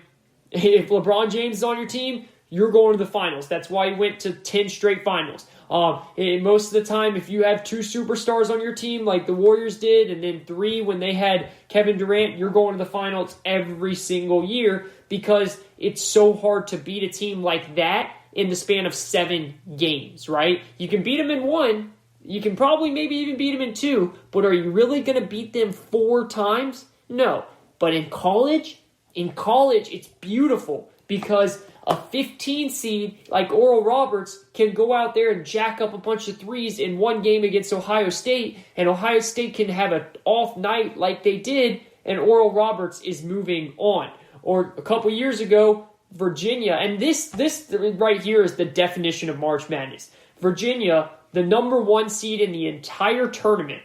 if LeBron James is on your team, you're going to the finals. That's why he went to 10 straight finals. And most of the time, if you have 2 superstars on your team, like the Warriors did, and then 3 when they had Kevin Durant, you're going to the finals every single year because it's so hard to beat a team like that in the span of 7 games, right? You can beat them in 1. You can probably maybe even beat them in 2, but are you really going to beat them 4 times? No. But in college, it's beautiful because a 15 seed like Oral Roberts can go out there and jack up a bunch of threes in 1 game against Ohio State, and Ohio State can have an off night like they did, and Oral Roberts is moving on. Or a couple years ago, Virginia, and this right here is the definition of March Madness. Virginia, the number 1 seed in the entire tournament,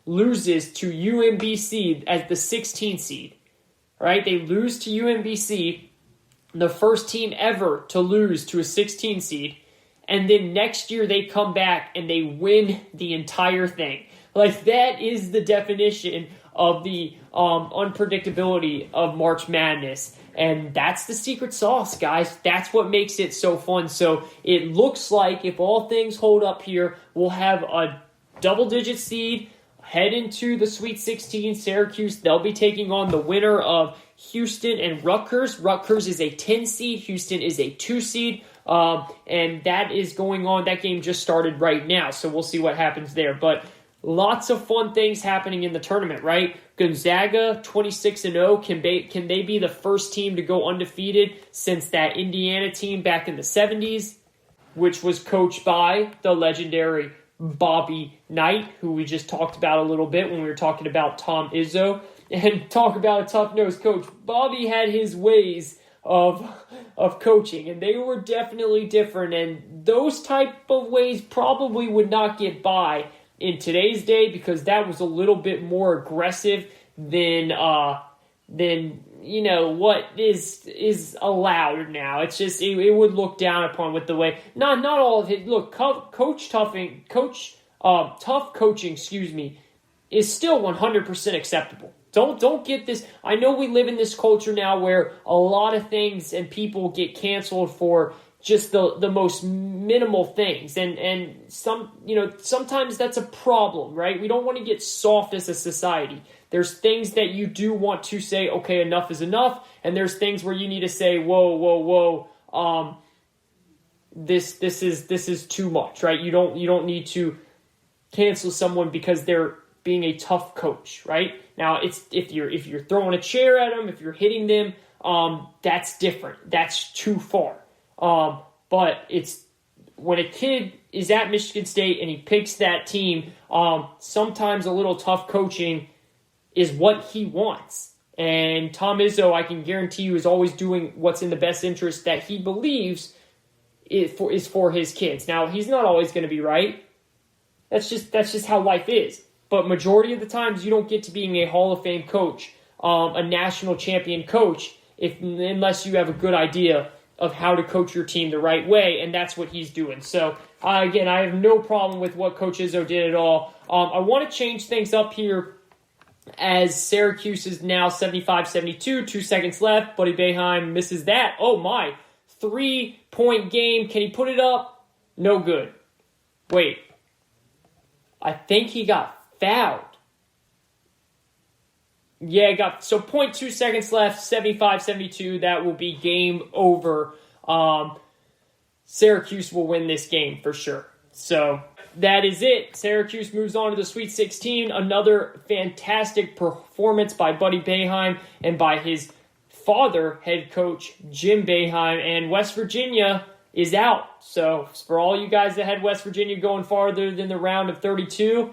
loses to UMBC as the 16 seed. Right? They lose to UMBC, the first team ever to lose to a 16 seed, and then next year they come back and they win the entire thing. Like, that is the definition of the unpredictability of March Madness, and that's the secret sauce, guys. That's what makes it so fun. So it looks like, if all things hold up here, we'll have a double-digit seed head into the Sweet 16. Syracuse, they'll be taking on the winner of Houston and Rutgers. Rutgers is a 10 seed. Houston is a 2 seed. And that is going on. That game just started right now, so we'll see what happens there. But lots of fun things happening in the tournament, right? Gonzaga, 26-0. Can they be the first team to go undefeated since that Indiana team back in the 70s, which was coached by the legendary Bobby Knight, who we just talked about a little bit when we were talking about Tom Izzo. And talk about a tough-nosed coach. Bobby had his ways of coaching, and they were definitely different, and those type of ways probably would not get by in today's day because that was a little bit more aggressive than what is allowed now. It's just it would look down upon with the way not all of it. Look, tough coaching, is still 100% acceptable. Don't get this. I know we live in this culture now where a lot of things and people get canceled for just the most minimal things, and sometimes that's a problem, right? We don't want to get soft as a society. There's things that you do want to say, okay, enough is enough, and there's things where you need to say, whoa, this is too much, right? You don't need to cancel someone because they're being a tough coach, right? Now, it's if you're throwing a chair at them, if you're hitting them, that's different. That's too far. But it's when a kid is at Michigan State and he picks that team, sometimes a little tough coaching is what he wants. And Tom Izzo, I can guarantee you, is always doing what's in the best interest that he believes is for his kids. Now, he's not always going to be right. That's just how life is. But majority of the times, you don't get to being a Hall of Fame coach, a national champion coach, unless you have a good idea of how to coach your team the right way, and that's what he's doing. So, again, I have no problem with what Coach Izzo did at all. I want to change things up here as Syracuse is now 75-72, 2 seconds left. Buddy Boeheim misses that. Oh, my. 3-point game. Can he put it up? No good. Wait. I think he got fouled. Yeah, 0.2 seconds left, 75-72. That will be game over. Syracuse will win this game for sure. So that is it. Syracuse moves on to the Sweet 16. Another fantastic performance by Buddy Boeheim and by his father, head coach Jim Boeheim. And West Virginia is out. So for all you guys that had West Virginia going farther than the round of 32,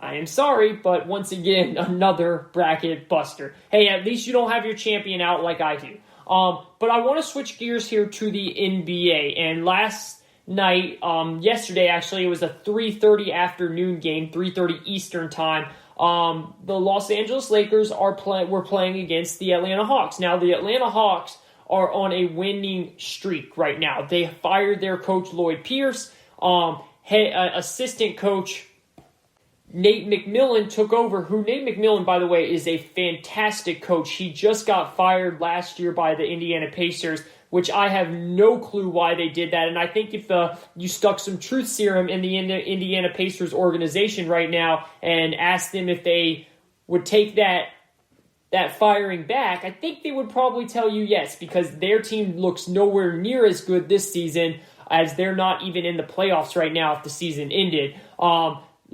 I am sorry, but once again, another bracket buster. Hey, at least you don't have your champion out like I do. But I want to switch gears here to the NBA. And last night, yesterday actually, it was a 3:30 afternoon game, 3:30 Eastern time. The Los Angeles Lakers were playing against the Atlanta Hawks. Now, the Atlanta Hawks are on a winning streak right now. They fired their coach, Lloyd Pierce. Assistant coach Nate McMillan took over, who Nate McMillan, by the way, is a fantastic coach. He just got fired last year by the Indiana Pacers, which I have no clue why they did that. And I think if you stuck some truth serum in the Indiana Pacers organization right now and asked them if they would take that firing back, I think they would probably tell you yes, because their team looks nowhere near as good this season as they're not even in the playoffs right now if the season ended.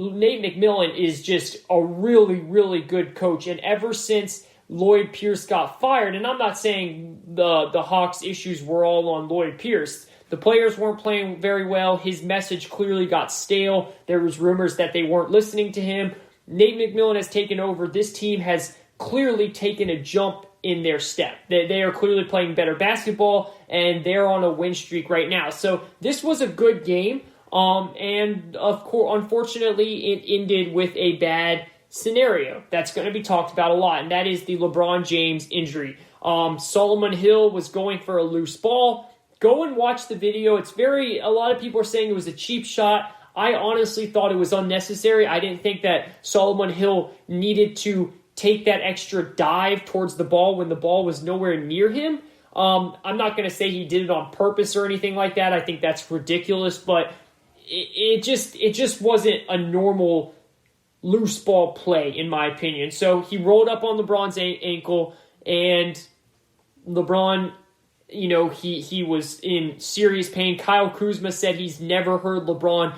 Nate McMillan is just a really, really good coach. And ever since Lloyd Pierce got fired, and I'm not saying the Hawks' issues were all on Lloyd Pierce. The players weren't playing very well. His message clearly got stale. There was rumors that they weren't listening to him. Nate McMillan has taken over. This team has clearly taken a jump in their step. They are clearly playing better basketball, and they're on a win streak right now. So this was a good game. And of course, unfortunately, it ended with a bad scenario that's going to be talked about a lot, and that is the LeBron James injury. Solomon Hill was going for a loose ball. Go and watch the video. A lot of people are saying it was a cheap shot. I honestly thought it was unnecessary. I didn't think that Solomon Hill needed to take that extra dive towards the ball when the ball was nowhere near him. I'm not going to say he did it on purpose or anything like that. I think that's ridiculous, but it just wasn't a normal loose ball play, in my opinion. So he rolled up on LeBron's ankle, and LeBron, he was in serious pain. Kyle Kuzma said he's never heard LeBron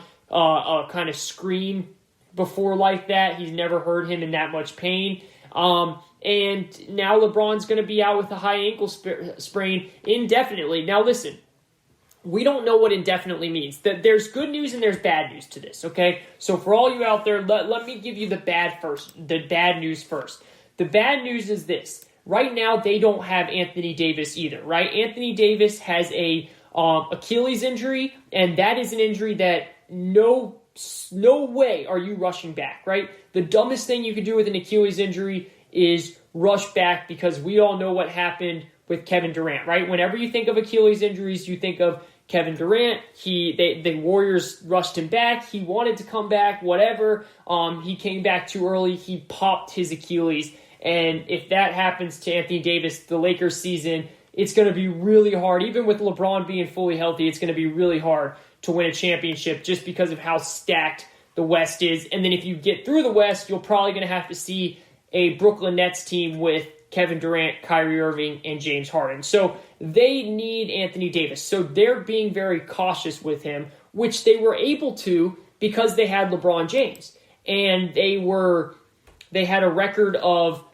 kind of scream before like that. He's never heard him in that much pain. And now LeBron's going to be out with a high ankle sprain indefinitely. Now listen, we don't know what indefinitely means. There's good news and there's bad news to this, okay? So for all you out there, let me give you the bad news first. The bad news is this. Right now, they don't have Anthony Davis either, right? Anthony Davis has a Achilles injury, and that is an injury that no no way are you rushing back, right? The dumbest thing you could do with an Achilles injury is rush back, because we all know what happened with Kevin Durant, right? Whenever you think of Achilles injuries, you think of Kevin Durant. The Warriors rushed him back. He wanted to come back, whatever. He came back too early. He popped his Achilles. And if that happens to Anthony Davis, the Lakers season, it's going to be really hard. Even with LeBron being fully healthy, it's going to be really hard to win a championship just because of how stacked the West is. And then if you get through the West, you're probably going to have to see a Brooklyn Nets team with Kevin Durant, Kyrie Irving, and James Harden. So they need Anthony Davis. So they're being very cautious with him, which they were able to because they had LeBron James. And they have a record of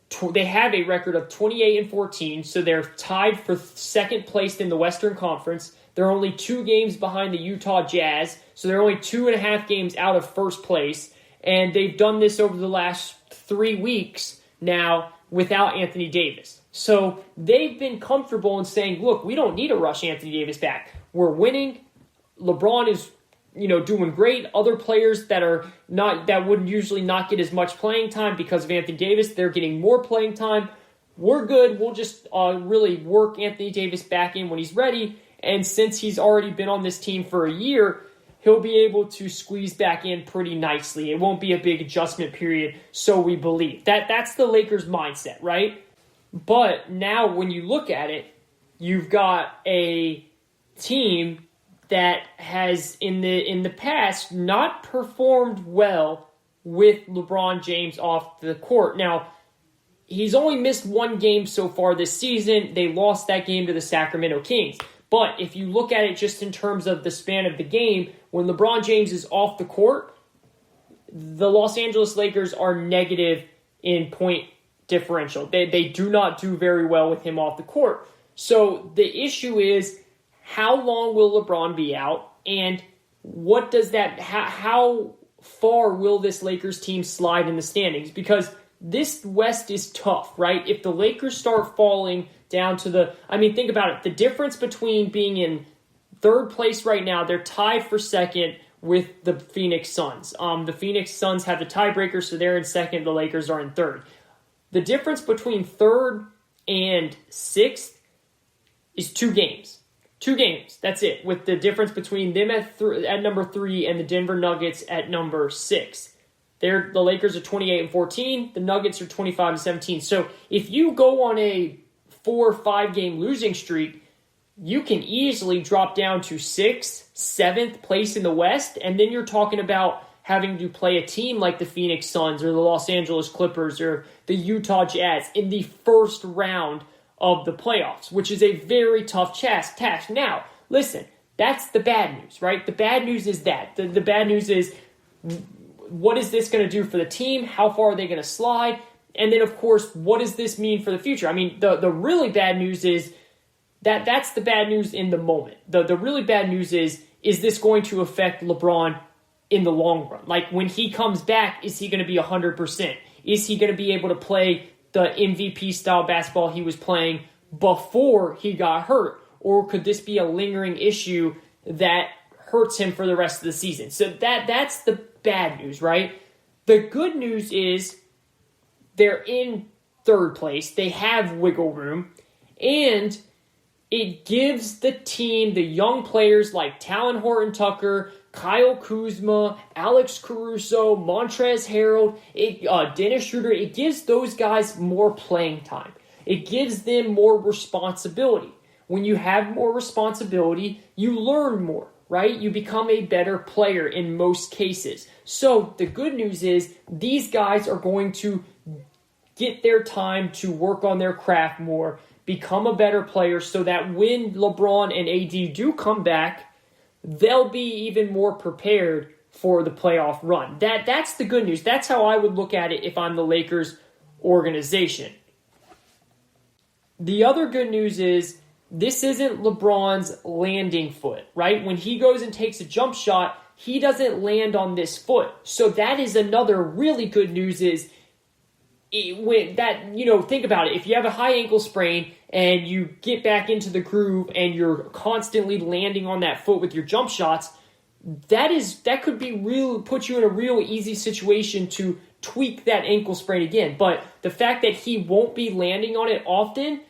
28-14, so they're tied for second place in the Western Conference. They're only 2 games behind the Utah Jazz, so they're only 2.5 games out of first place. And they've done this over the last 3 weeks now without Anthony Davis. So they've been comfortable in saying, look, we don't need to rush Anthony Davis back. We're winning. LeBron is doing great. Other players that would usually not get as much playing time because of Anthony Davis, they're getting more playing time. We're good. We'll just really work Anthony Davis back in when he's ready. And since he's already been on this team for a year, he'll be able to squeeze back in pretty nicely. It won't be a big adjustment period, so we believe. That's the Lakers' mindset, right? But now when you look at it, you've got a team that has in the past not performed well with LeBron James off the court. Now, he's only missed 1 game so far this season. They lost that game to the Sacramento Kings. But if you look at it just in terms of the span of the game, when LeBron James is off the court, the Los Angeles Lakers are negative in point differential. They do not do very well with him off the court. So the issue is, how long will LeBron be out, and what does that? How far will this Lakers team slide in the standings? Because this West is tough, right? If the Lakers start falling down to think about it. The difference between being in third place right now, they're tied for second with the Phoenix Suns. The Phoenix Suns have the tiebreaker, so they're in second. The Lakers are in third. The difference between third and sixth is 2 games. 2 games, that's it, with the difference between them at number 3 and the Denver Nuggets at number 6. The Lakers are 28-14, the Nuggets are 25-17. So if you go on a 4 or 5 game losing streak, you can easily drop down to 6th, 7th place in the West, and then you're talking about having to play a team like the Phoenix Suns or the Los Angeles Clippers or the Utah Jazz in the first round of the playoffs, which is a very tough task. Now, listen, that's the bad news, right? The bad news is that. The bad news is, what is this going to do for the team? How far are they going to slide? And then, of course, what does this mean for the future? I mean, the really bad news is that's the bad news in the moment. The really bad news is this going to affect LeBron in the long run? Like, when he comes back, is he going to be 100%? Is he going to be able to play the MVP-style basketball he was playing before he got hurt? Or could this be a lingering issue that hurts him for the rest of the season? So that's the bad news, right? The good news is they're in third place. They have wiggle room. And it gives the team, the young players like Talon Horton-Tucker, Kyle Kuzma, Alex Caruso, Montrezl Harrell, Dennis Schroeder, it gives those guys more playing time. It gives them more responsibility. When you have more responsibility, you learn more, right? You become a better player in most cases. So the good news is these guys are going to get their time to work on their craft more, become a better player, so that when LeBron and AD do come back, they'll be even more prepared for the playoff run. That's the good news. That's how I would look at it if I'm the Lakers organization. The other good news is this isn't LeBron's landing foot, right? When he goes and takes a jump shot, he doesn't land on this foot. So that is another really good news is think about it. If you have a high ankle sprain and you get back into the groove and you're constantly landing on that foot with your jump shots, that could be put you in a real easy situation to tweak that ankle sprain again. But the fact that he won't be landing on it often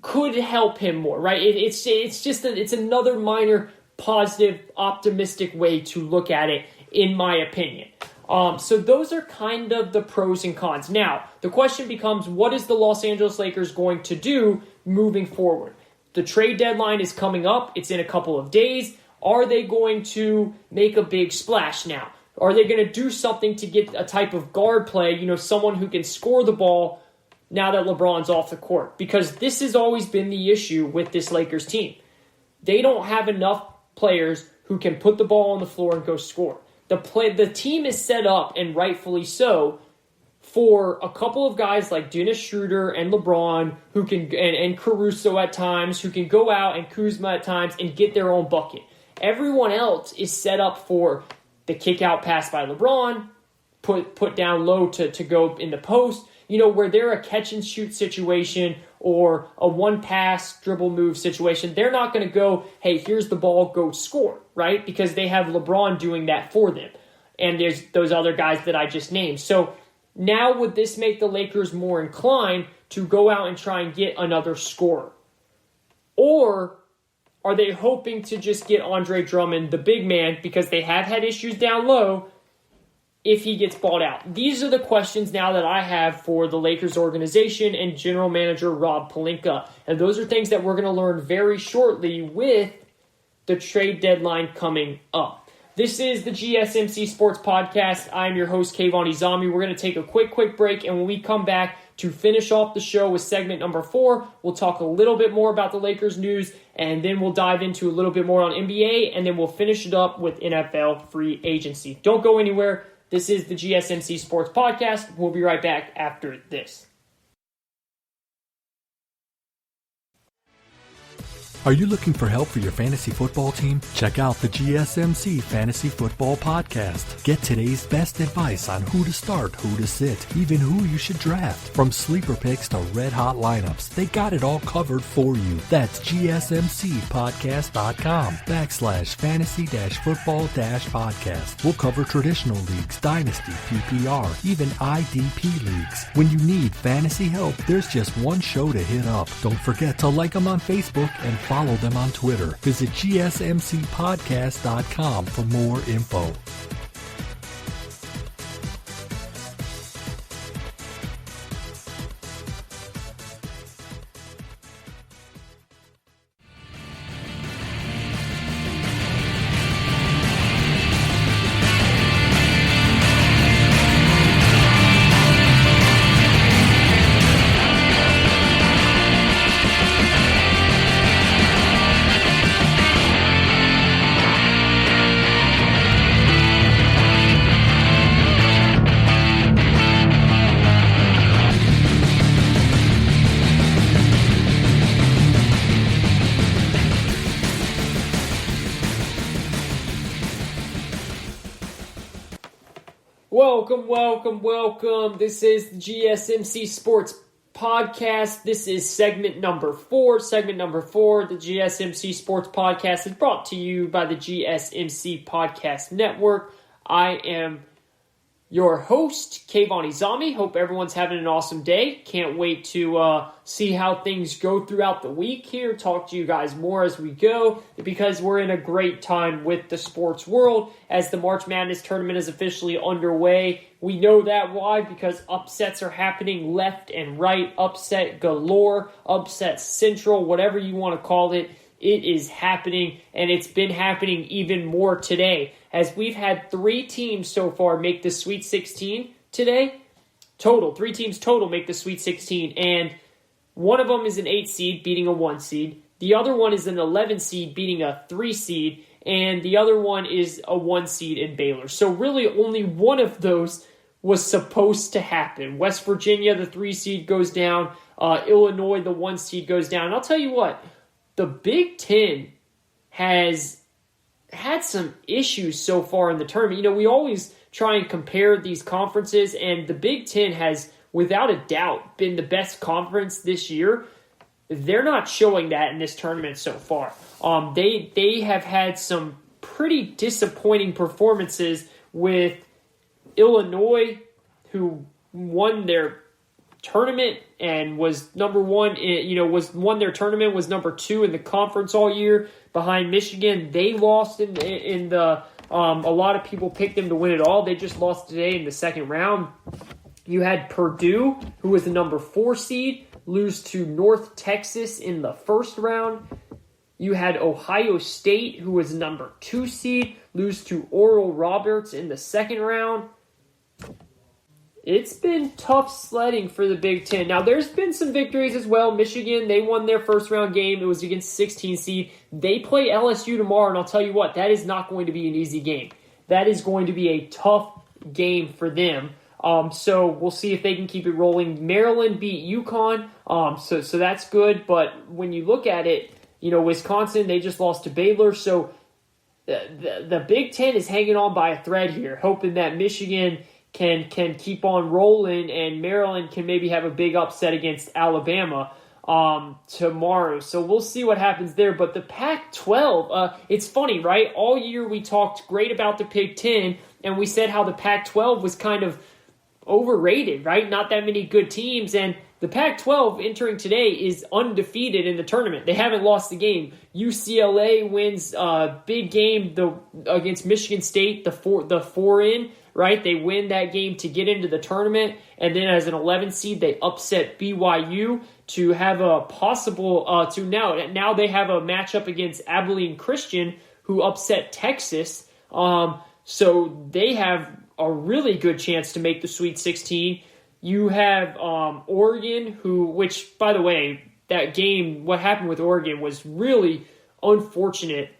could help him more, right? It's another minor positive, optimistic way to look at it, in my opinion. So those are kind of the pros and cons. Now, the question becomes, what is the Los Angeles Lakers going to do moving forward? The trade deadline is coming up. It's in a couple of days. Are they going to make a big splash now? Are they going to do something to get a type of guard play, someone who can score the ball now that LeBron's off the court? Because this has always been the issue with this Lakers team. They don't have enough players who can put the ball on the floor and go score. The team is set up, and rightfully so, for a couple of guys like Dennis Schroeder and LeBron, who can and Caruso at times, who can go out, and Kuzma at times, and get their own bucket. Everyone else is set up for the kick-out pass by LeBron, put down low to go in the post, where they're a catch-and-shoot situation or a one-pass dribble move situation. They're not going to go, hey, here's the ball, go score, right? Because they have LeBron doing that for them. And there's those other guys that I just named. So now would this make the Lakers more inclined to go out and try and get another scorer? Or are they hoping to just get Andre Drummond, the big man, because they have had issues down low, if he gets balled out? These are the questions now that I have for the Lakers organization and general manager Rob Pelinka. And those are things that we're going to learn very shortly with the trade deadline coming up. This is the GSMC Sports Podcast. I'm your host, Kayvon Izzo. We're going to take a quick break, and when we come back to finish off the show with segment number 4, we'll talk a little bit more about the Lakers news, and then we'll dive into a little bit more on NBA, and then we'll finish it up with NFL free agency. Don't go anywhere. This is the GSMC Sports Podcast. We'll be right back after this. Are you looking for help for your fantasy football team? Check out the GSMC Fantasy Football Podcast. Get today's best advice on who to start, who to sit, even who you should draft. From sleeper picks to red-hot lineups, they got it all covered for you. That's gsmcpodcast.com/fantasy-football-podcast. We'll cover traditional leagues, dynasty, PPR, even IDP leagues. When you need fantasy help, there's just one show to hit up. Don't forget to like them on Facebook and follow them on Twitter. Visit gsmcpodcast.com for more info. Welcome. This is the GSMC Sports Podcast. This is segment number 4. Segment number 4, the GSMC Sports Podcast, is brought to you by the GSMC Podcast Network. I am your host, Kayvon Izzo. Hope everyone's having an awesome day. Can't wait to see how things go throughout the week here. Talk to you guys more as we go, because we're in a great time with the sports world as the March Madness tournament is officially underway. We know that. Why? Because upsets are happening left and right. Upset galore, upset central, whatever you want to call it. It is happening, and it's been happening even more today, as we've had 3 teams so far make the Sweet 16 today. 3 teams total make the Sweet 16, and one of them is an 8 seed beating a 1 seed. The other one is an 11 seed beating a 3 seed, and the other one is a 1 seed in Baylor. So really only one of those was supposed to happen. West Virginia, the 3 seed, goes down. Illinois, the 1 seed, goes down. And I'll tell you what, the Big Ten has had some issues so far in the tournament. We always try and compare these conferences, and the Big Ten has, without a doubt, been the best conference this year. They're not showing that in this tournament so far. They have had some pretty disappointing performances with Illinois, who won their tournament and was number one, won their tournament, was number 2 in the conference all year behind Michigan. They lost in the, a lot of people picked them to win it all. They just lost today in the second round. You had Purdue, who was the number 4 seed, lose to North Texas in the first round. You had Ohio State, who was number 2 seed, lose to Oral Roberts in the second round. It's been tough sledding for the Big Ten. Now, there's been some victories as well. Michigan, they won their first round game. It was against 16 seed. They play LSU tomorrow, and I'll tell you what, that is not going to be an easy game. That is going to be a tough game for them. So we'll see if they can keep it rolling. Maryland beat UConn, so that's good. But when you look at it, Wisconsin, they just lost to Baylor. So the Big Ten is hanging on by a thread here, hoping that Michigan can keep on rolling, and Maryland can maybe have a big upset against Alabama tomorrow. So we'll see what happens there. But the Pac-12, it's funny, right? All year we talked great about the Big Ten, and we said how the Pac-12 was kind of overrated, right? Not that many good teams, and the Pac-12 entering today is undefeated in the tournament. They haven't lost the game. UCLA wins a big game against Michigan State, the 4-in, right? They win that game to get into the tournament, and then as an 11 seed, they upset BYU to have a possible now they have a matchup against Abilene Christian, who upset Texas. So they have a really good chance to make the Sweet 16. You have Oregon, which, by the way, that game, what happened with Oregon was really unfortunate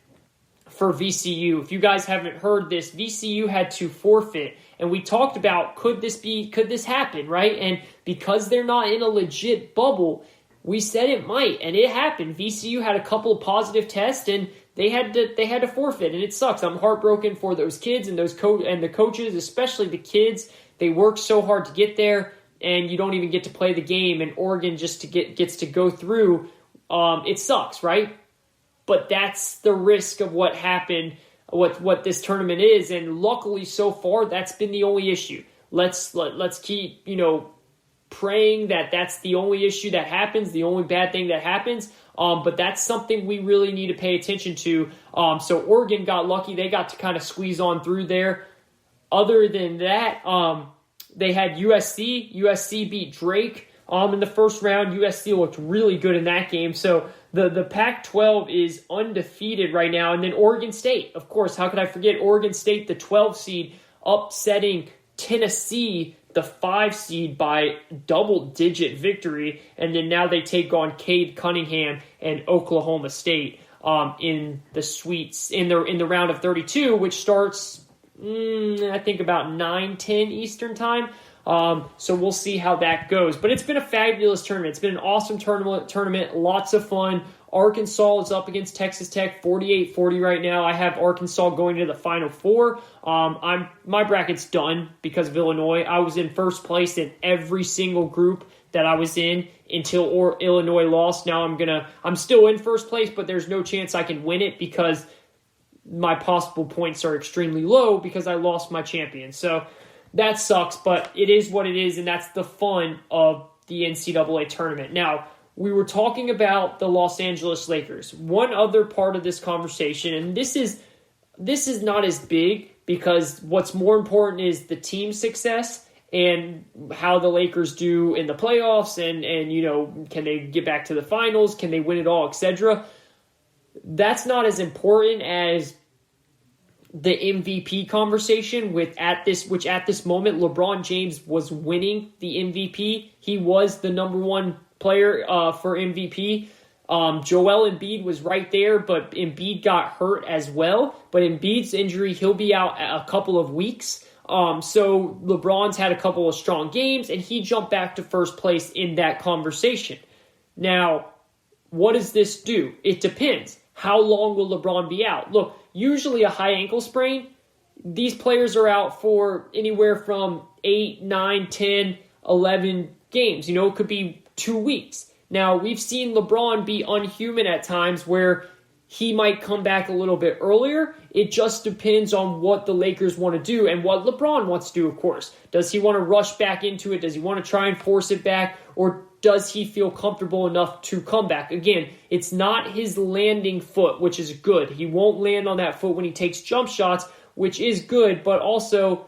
for VCU. If you guys haven't heard this, VCU had to forfeit, and we talked about could this happen, right? And because they're not in a legit bubble, we said it might, and it happened. VCU had a couple of positive tests, and they had to forfeit, and it sucks. I'm heartbroken for those kids and the coaches, especially the kids. They worked so hard to get there, and you don't even get to play the game, and Oregon just gets to go through. It sucks, right? But that's the risk of what happened, what this tournament is, and luckily so far that's been the only issue. Let's keep praying that that's the only issue that happens, the only bad thing that happens. But that's something we really need to pay attention to. So Oregon got lucky; they got to kind of squeeze on through there. Other than that, they had USC. USC beat Drake in the first round. USC looked really good in that game. So the Pac-12 is undefeated right now. And then Oregon State, of course, how could I forget Oregon State, the 12 seed, upsetting Tennessee, the 5 seed, by double-digit victory. And then now they take on Cade Cunningham and Oklahoma State in the round of 32, which starts I think about 9-10 Eastern time. So we'll see how that goes. But it's been a fabulous tournament. It's been an awesome tournament, lots of fun. Arkansas is up against Texas Tech, 48-40 right now. I have Arkansas going to the Final Four. My bracket's done because of Illinois. I was in first place in every single group that I was in until Illinois lost. Now I'm still in first place, but there's no chance I can win it because my possible points are extremely low because I lost my champion. So that sucks, but it is what it is, and that's the fun of the NCAA tournament. Now, we were talking about the Los Angeles Lakers. One other part of this conversation, and this is not as big because what's more important is the team success and how the Lakers do in the playoffs and can they get back to the finals, can they win it all, etc. That's not as important as the MVP conversation, which at this moment LeBron James was winning the MVP. He was the number one player for MVP. Joel Embiid was right there, but Embiid got hurt as well. But Embiid's injury, he'll be out a couple of weeks. So LeBron's had a couple of strong games, and he jumped back to first place in that conversation. Now, what does this do? It depends. How long will LeBron be out? Look, usually a high ankle sprain, these players are out for anywhere from 8, 9, 10, 11 games. It could be 2 weeks. Now, we've seen LeBron be unhuman at times where he might come back a little bit earlier. It just depends on what the Lakers want to do and what LeBron wants to do, of course. Does he want to rush back into it? Does he want to try and force it back? Or does he feel comfortable enough to come back? Again, it's not his landing foot, which is good. He won't land on that foot when he takes jump shots, which is good, but also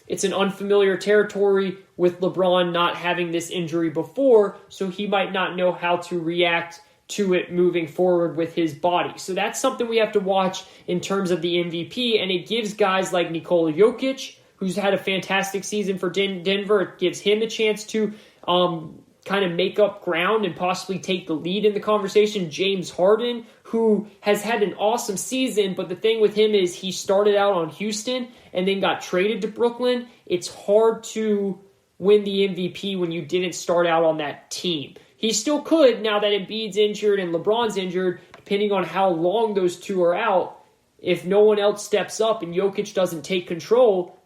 it's an unfamiliar territory with LeBron not having this injury before, so he might not know how to react to it moving forward with his body. So that's something we have to watch in terms of the MVP, and it gives guys like Nikola Jokic, who's had a fantastic season for Denver, it gives him a chance to kind of make up ground and possibly take the lead in the conversation. James Harden, who has had an awesome season, but the thing with him is he started out on Houston and then got traded to Brooklyn. It's hard to win the MVP when you didn't start out on that team. He still could now that Embiid's injured and LeBron's injured, depending on how long those two are out. If no one else steps up and Jokic doesn't take control,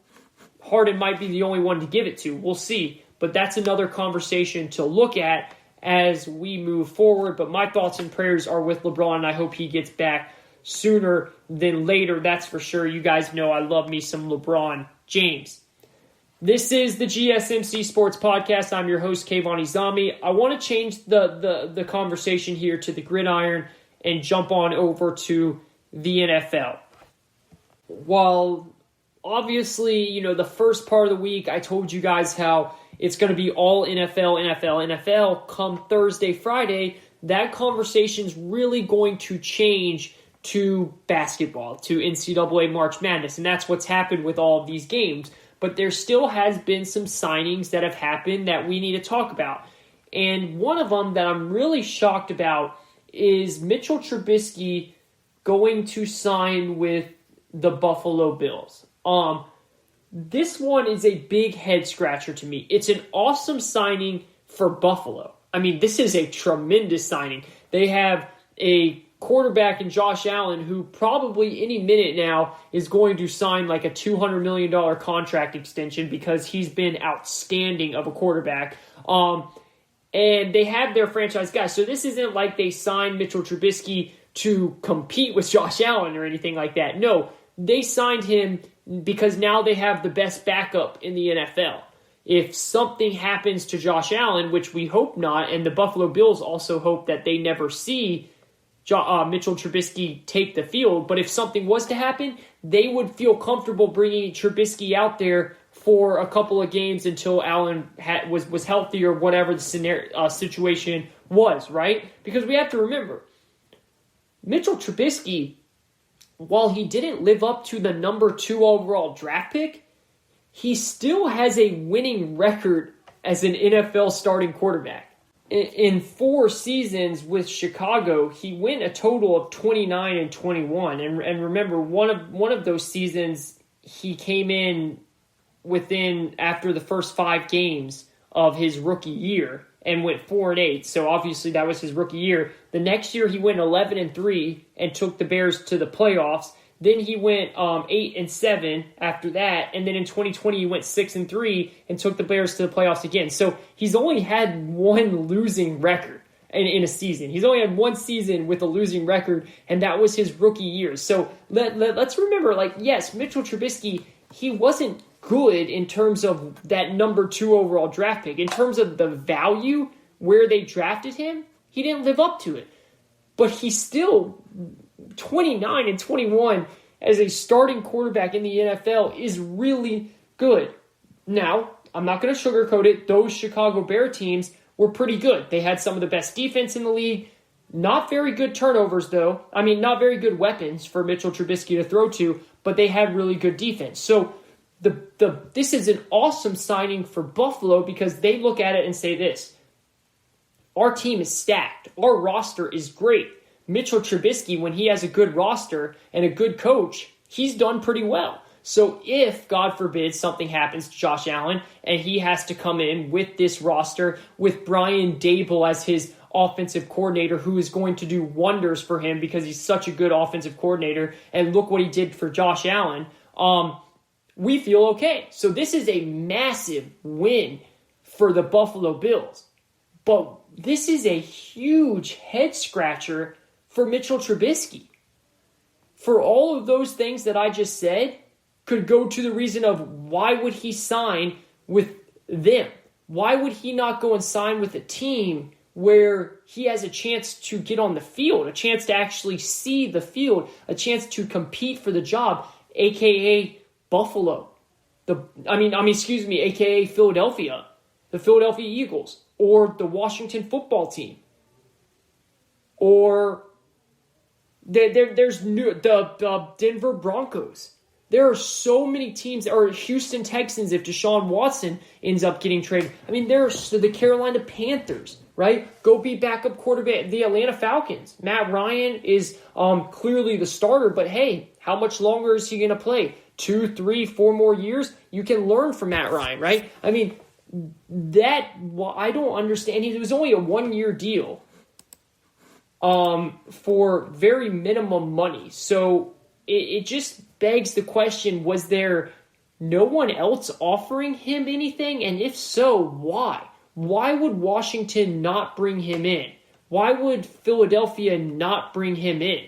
Harden might be the only one to give it to. We'll see. But that's another conversation to look at as we move forward. But my thoughts and prayers are with LeBron, and I hope he gets back sooner than later. That's for sure. You guys know I love me some LeBron James. This is the GSMC Sports Podcast. I'm your host, Kayvon Izzo. I want to change the conversation here to the gridiron and jump on over to the NFL. While obviously, the first part of the week, I told you guys how it's going to be all NFL come Thursday, Friday. That conversation's really going to change to basketball, to NCAA March Madness, and that's what's happened with all of these games. But there still has been some signings that have happened that we need to talk about. And one of them that I'm really shocked about is Mitchell Trubisky going to sign with the Buffalo Bills. This one is a big head scratcher to me. It's an awesome signing for Buffalo. I mean, this is a tremendous signing. They have a quarterback in Josh Allen who probably any minute now is going to sign like a $200 million contract extension because he's been outstanding of a quarterback. And they have their franchise guys. So this isn't like they signed Mitchell Trubisky to compete with Josh Allen or anything like that. No, they signed him because now they have the best backup in the NFL. If something happens to Josh Allen, which we hope not, and the Buffalo Bills also hope that they never see Mitchell Trubisky take the field, but if something was to happen, they would feel comfortable bringing Trubisky out there for a couple of games until Allen was healthy or whatever the situation was, right? Because we have to remember, Mitchell Trubisky, while he didn't live up to the number 2 overall draft pick, he still has a winning record as an NFL starting quarterback. In 4 seasons with Chicago, he went a total of 29-21. And remember, one of those seasons, he came in after the first 5 games of his rookie year and went 4-8. So obviously that was his rookie year. The next year he went 11-3 and took the Bears to the playoffs. Then he went 8-7 after that, and then in 2020 he went 6-3 and took the Bears to the playoffs again. So he's only had one losing record in a season. He's only had one season with a losing record, and that was his rookie year. So let's remember, yes, Mitchell Trubisky, he wasn't good in terms of that number 2 overall draft pick. In terms of the value where they drafted him, he didn't live up to it. But he's still 29-21 as a starting quarterback in the NFL is really good. Now, I'm not going to sugarcoat it. Those Chicago Bear teams were pretty good. They had some of the best defense in the league. Not very good turnovers, though. I mean, not very good weapons for Mitchell Trubisky to throw to, but they had really good defense. So this is an awesome signing for Buffalo because they look at it and say this: our team is stacked. Our roster is great. Mitchell Trubisky, when he has a good roster and a good coach, he's done pretty well. So if, God forbid, something happens to Josh Allen and he has to come in with this roster, with Brian Daboll as his offensive coordinator, who is going to do wonders for him because he's such a good offensive coordinator, and look what he did for Josh Allen, we feel okay. So this is a massive win for the Buffalo Bills. But this is a huge head scratcher for Mitchell Trubisky. For all of those things that I just said could go to the reason of why would he sign with them? Why would he not go and sign with a team where he has a chance to get on the field, a chance to actually see the field, a chance to compete for the job, aka Buffalo, aka Philadelphia, the Philadelphia Eagles, or the Washington football team, or there's the Denver Broncos. There are so many teams, or Houston Texans if Deshaun Watson ends up getting traded. I mean, there's the Carolina Panthers, right? Go be backup quarterback. The Atlanta Falcons. Matt Ryan is clearly the starter, but hey, how much longer is he going to play? 2, 3, 4 more years? You can learn from Matt Ryan, right? I mean, I don't understand. It was only a 1-year deal for very minimum money. So it just begs the question, was there no one else offering him anything? And if so, why? Why would Washington not bring him in? Why would Philadelphia not bring him in?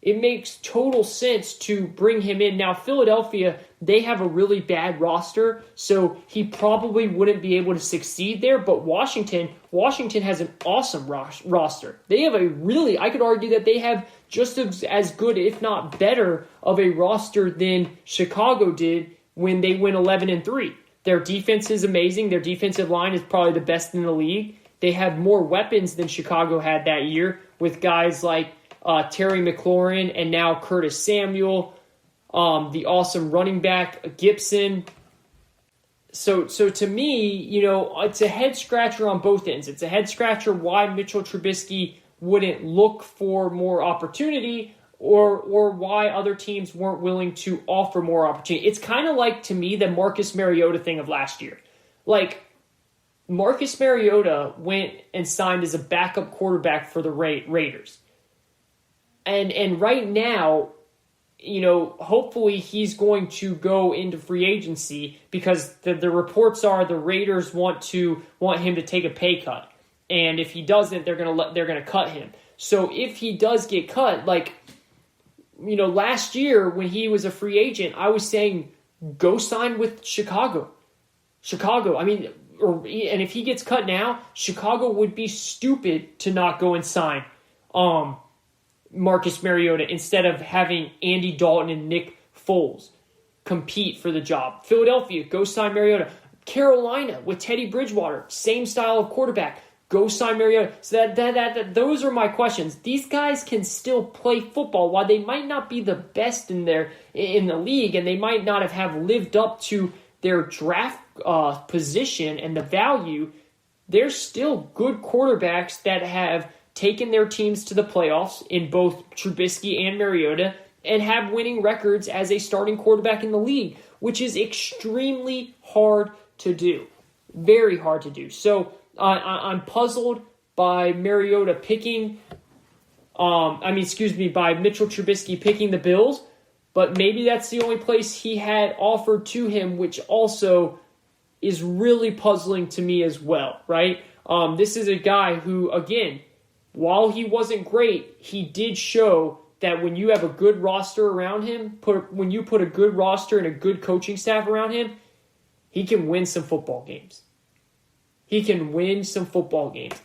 It makes total sense to bring him in. Now, Philadelphia, they have a really bad roster, so he probably wouldn't be able to succeed there. But Washington has an awesome roster. They have I could argue that they have just as good, if not better, of a roster than Chicago did when they went 11-3. Their defense is amazing. Their defensive line is probably the best in the league. They have more weapons than Chicago had that year with guys like Terry McLaurin and now Curtis Samuel, the awesome running back Gibson. So to me, it's a head scratcher on both ends. It's a head scratcher why Mitchell Trubisky wouldn't look for more opportunity, or why other teams weren't willing to offer more opportunity. It's kind of like, to me, the Marcus Mariota thing of last year. Like, Marcus Mariota went and signed as a backup quarterback for the Raiders. And right now, hopefully he's going to go into free agency because the reports are the Raiders want him to take a pay cut. And if he doesn't, they're gonna cut him. So if he does get cut, last year when he was a free agent, I was saying go sign with Chicago. And if he gets cut now, Chicago would be stupid to not go and sign Marcus Mariota instead of having Andy Dalton and Nick Foles compete for the job. Philadelphia, go sign Mariota. Carolina with Teddy Bridgewater, same style of quarterback. Go sign Mariota. So those are my questions. These guys can still play football. While they might not be the best in the league, and they might not have lived up to their draft position and the value, they're still good quarterbacks that have taken their teams to the playoffs in both Trubisky and Mariota and have winning records as a starting quarterback in the league, which is extremely hard to do. Very hard to do. So I'm puzzled by Mariota picking, by Mitchell Trubisky picking the Bills, but maybe that's the only place he had offered to him, which also is really puzzling to me as well, right? This is a guy who, again, while he wasn't great, he did show that when you have a good roster around him, when you put a good roster and a good coaching staff around him, he can win some football games.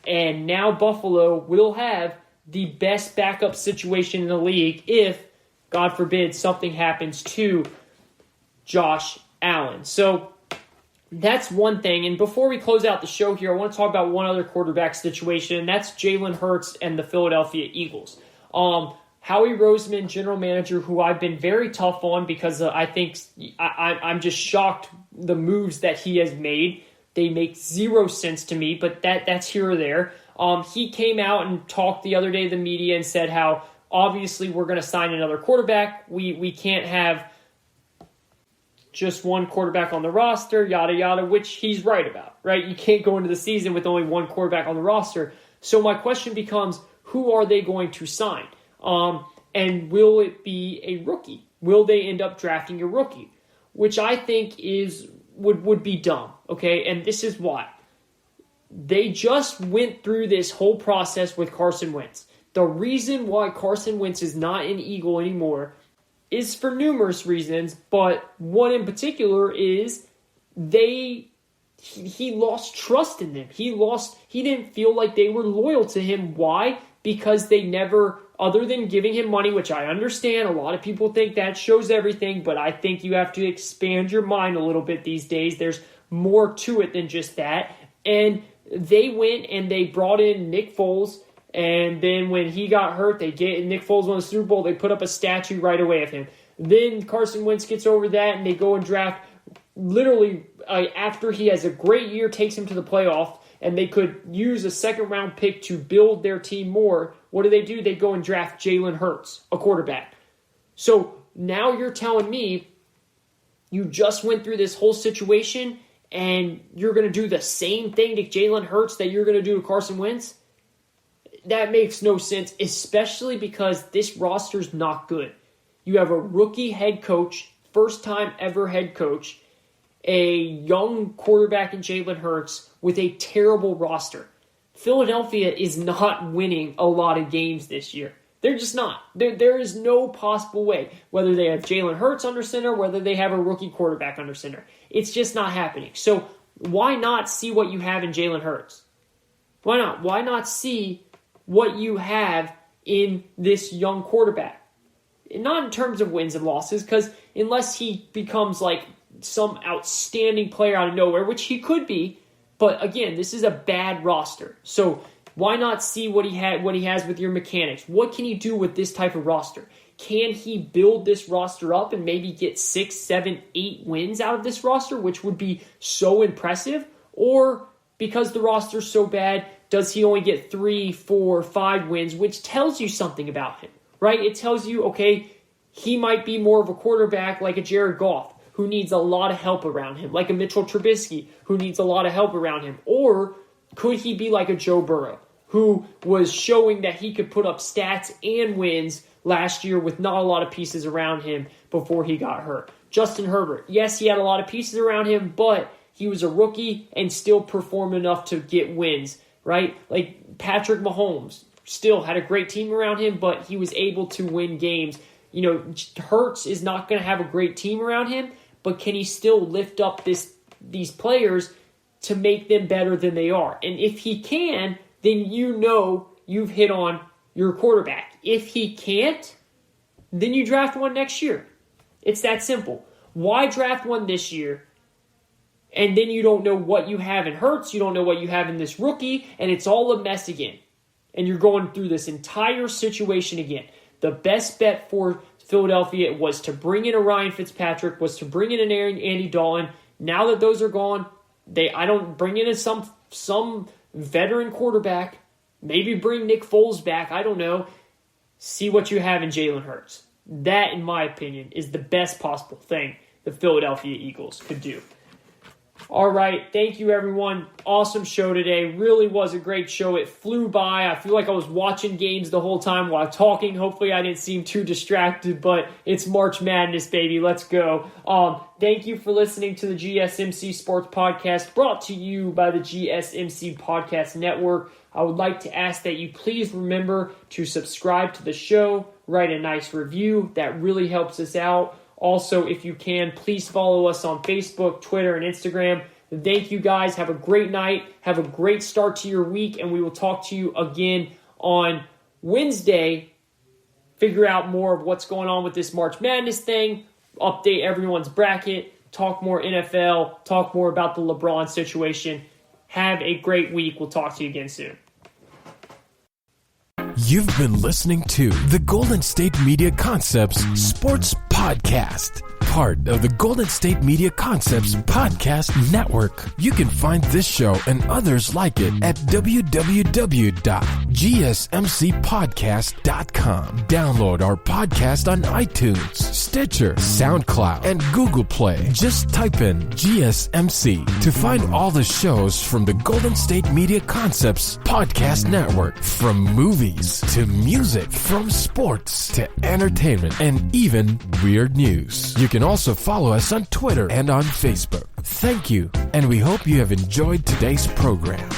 And now Buffalo will have the best backup situation in the league if, God forbid, something happens to Josh Allen. So that's one thing. And before we close out the show here, I want to talk about one other quarterback situation, and that's Jalen Hurts and the Philadelphia Eagles. Howie Roseman, general manager, who I've been very tough on because I think I'm just shocked the moves that he has made. They make zero sense to me, but that's here or there. He came out and talked the other day to the media and said how obviously we're going to sign another quarterback. We can't have just one quarterback on the roster, yada, yada, which he's right about, right? You can't go into the season with only one quarterback on the roster. So my question becomes, who are they going to sign? And will it be a rookie? Will they end up drafting a rookie? Which I think would be dumb, okay? And this is why. They just went through this whole process with Carson Wentz. The reason why Carson Wentz is not an Eagle anymore is for numerous reasons, but one in particular is he lost trust in them. He didn't feel like they were loyal to him. Why? Because they never, other than giving him money, which I understand, a lot of people think that shows everything, but I think you have to expand your mind a little bit these days. There's more to it than just that. And they went and they brought in Nick Foles, and then when he got hurt, Nick Foles won the Super Bowl, they put up a statue right away of him. Then Carson Wentz gets over that, and they go and draft, literally after he has a great year, takes him to the playoff, and they could use a second-round pick to build their team more. What do? They go and draft Jalen Hurts, a quarterback. So now you're telling me you just went through this whole situation and you're going to do the same thing to Jalen Hurts that you're going to do to Carson Wentz? That makes no sense, especially because this roster's not good. You have a rookie head coach, first-time ever head coach, a young quarterback in Jalen Hurts with a terrible roster. Philadelphia is not winning a lot of games this year. They're just not. There is no possible way, whether they have Jalen Hurts under center, whether they have a rookie quarterback under center. It's just not happening. So why not see what you have in Jalen Hurts? Why not? Why not see what you have in this young quarterback? Not in terms of wins and losses, because unless he becomes like some outstanding player out of nowhere, which he could be, but again, this is a bad roster. So why not see what he has with your mechanics? What can he do with this type of roster? Can he build this roster up and maybe get 6, 7, 8 wins out of this roster, which would be so impressive? Or because the roster's so bad, does he only get 3, 4, 5 wins, which tells you something about him, right? It tells you, okay, he might be more of a quarterback like a Jared Goff, who needs a lot of help around him, like a Mitchell Trubisky, who needs a lot of help around him. Or could he be like a Joe Burrow, who was showing that he could put up stats and wins last year with not a lot of pieces around him before he got hurt? Justin Herbert, yes, he had a lot of pieces around him, but he was a rookie and still performed enough to get wins, right? Like Patrick Mahomes still had a great team around him, but he was able to win games. You know, Hurts is not going to have a great team around him, but can he still lift up these players to make them better than they are? And if he can, then you know you've hit on your quarterback. If he can't, then you draft one next year. It's that simple. Why draft one this year, and then you don't know what you have in Hurts, you don't know what you have in this rookie, and it's all a mess again. And you're going through this entire situation again. The best bet for Philadelphia was to bring in a Ryan Fitzpatrick, was to bring in an Andy Dalton. Now that those are gone, I don't bring in some veteran quarterback. Maybe bring Nick Foles back. I don't know. See what you have in Jalen Hurts. That, in my opinion, is the best possible thing the Philadelphia Eagles could do. All right, thank you, everyone. Awesome show today. Really was a great show. It flew by. I feel like I was watching games the whole time while talking. Hopefully, I didn't seem too distracted, but it's March Madness, baby. Let's go. Thank you for listening to the GSMC Sports Podcast, brought to you by the GSMC Podcast Network. I would like to ask that you please remember to subscribe to the show, write a nice review. That really helps us out. Also, if you can, please follow us on Facebook, Twitter, and Instagram. Thank you, guys. Have a great night. Have a great start to your week, and we will talk to you again on Wednesday. Figure out more of what's going on with this March Madness thing, update everyone's bracket, talk more NFL, talk more about the LeBron situation. Have a great week. We'll talk to you again soon. You've been listening to the Golden State Media Concepts Sports Podcast, part of the Golden State Media Concepts Podcast Network. You can find this show and others like it at www.gsmcpodcast.com. Download our podcast on iTunes, Stitcher, SoundCloud, and Google Play. Just type in GSMC to find all the shows from the Golden State Media Concepts Podcast Network, from movies to music, from sports to entertainment, and even weird news. You can also follow us on Twitter and on Facebook. Thank you, and we hope you have enjoyed today's program.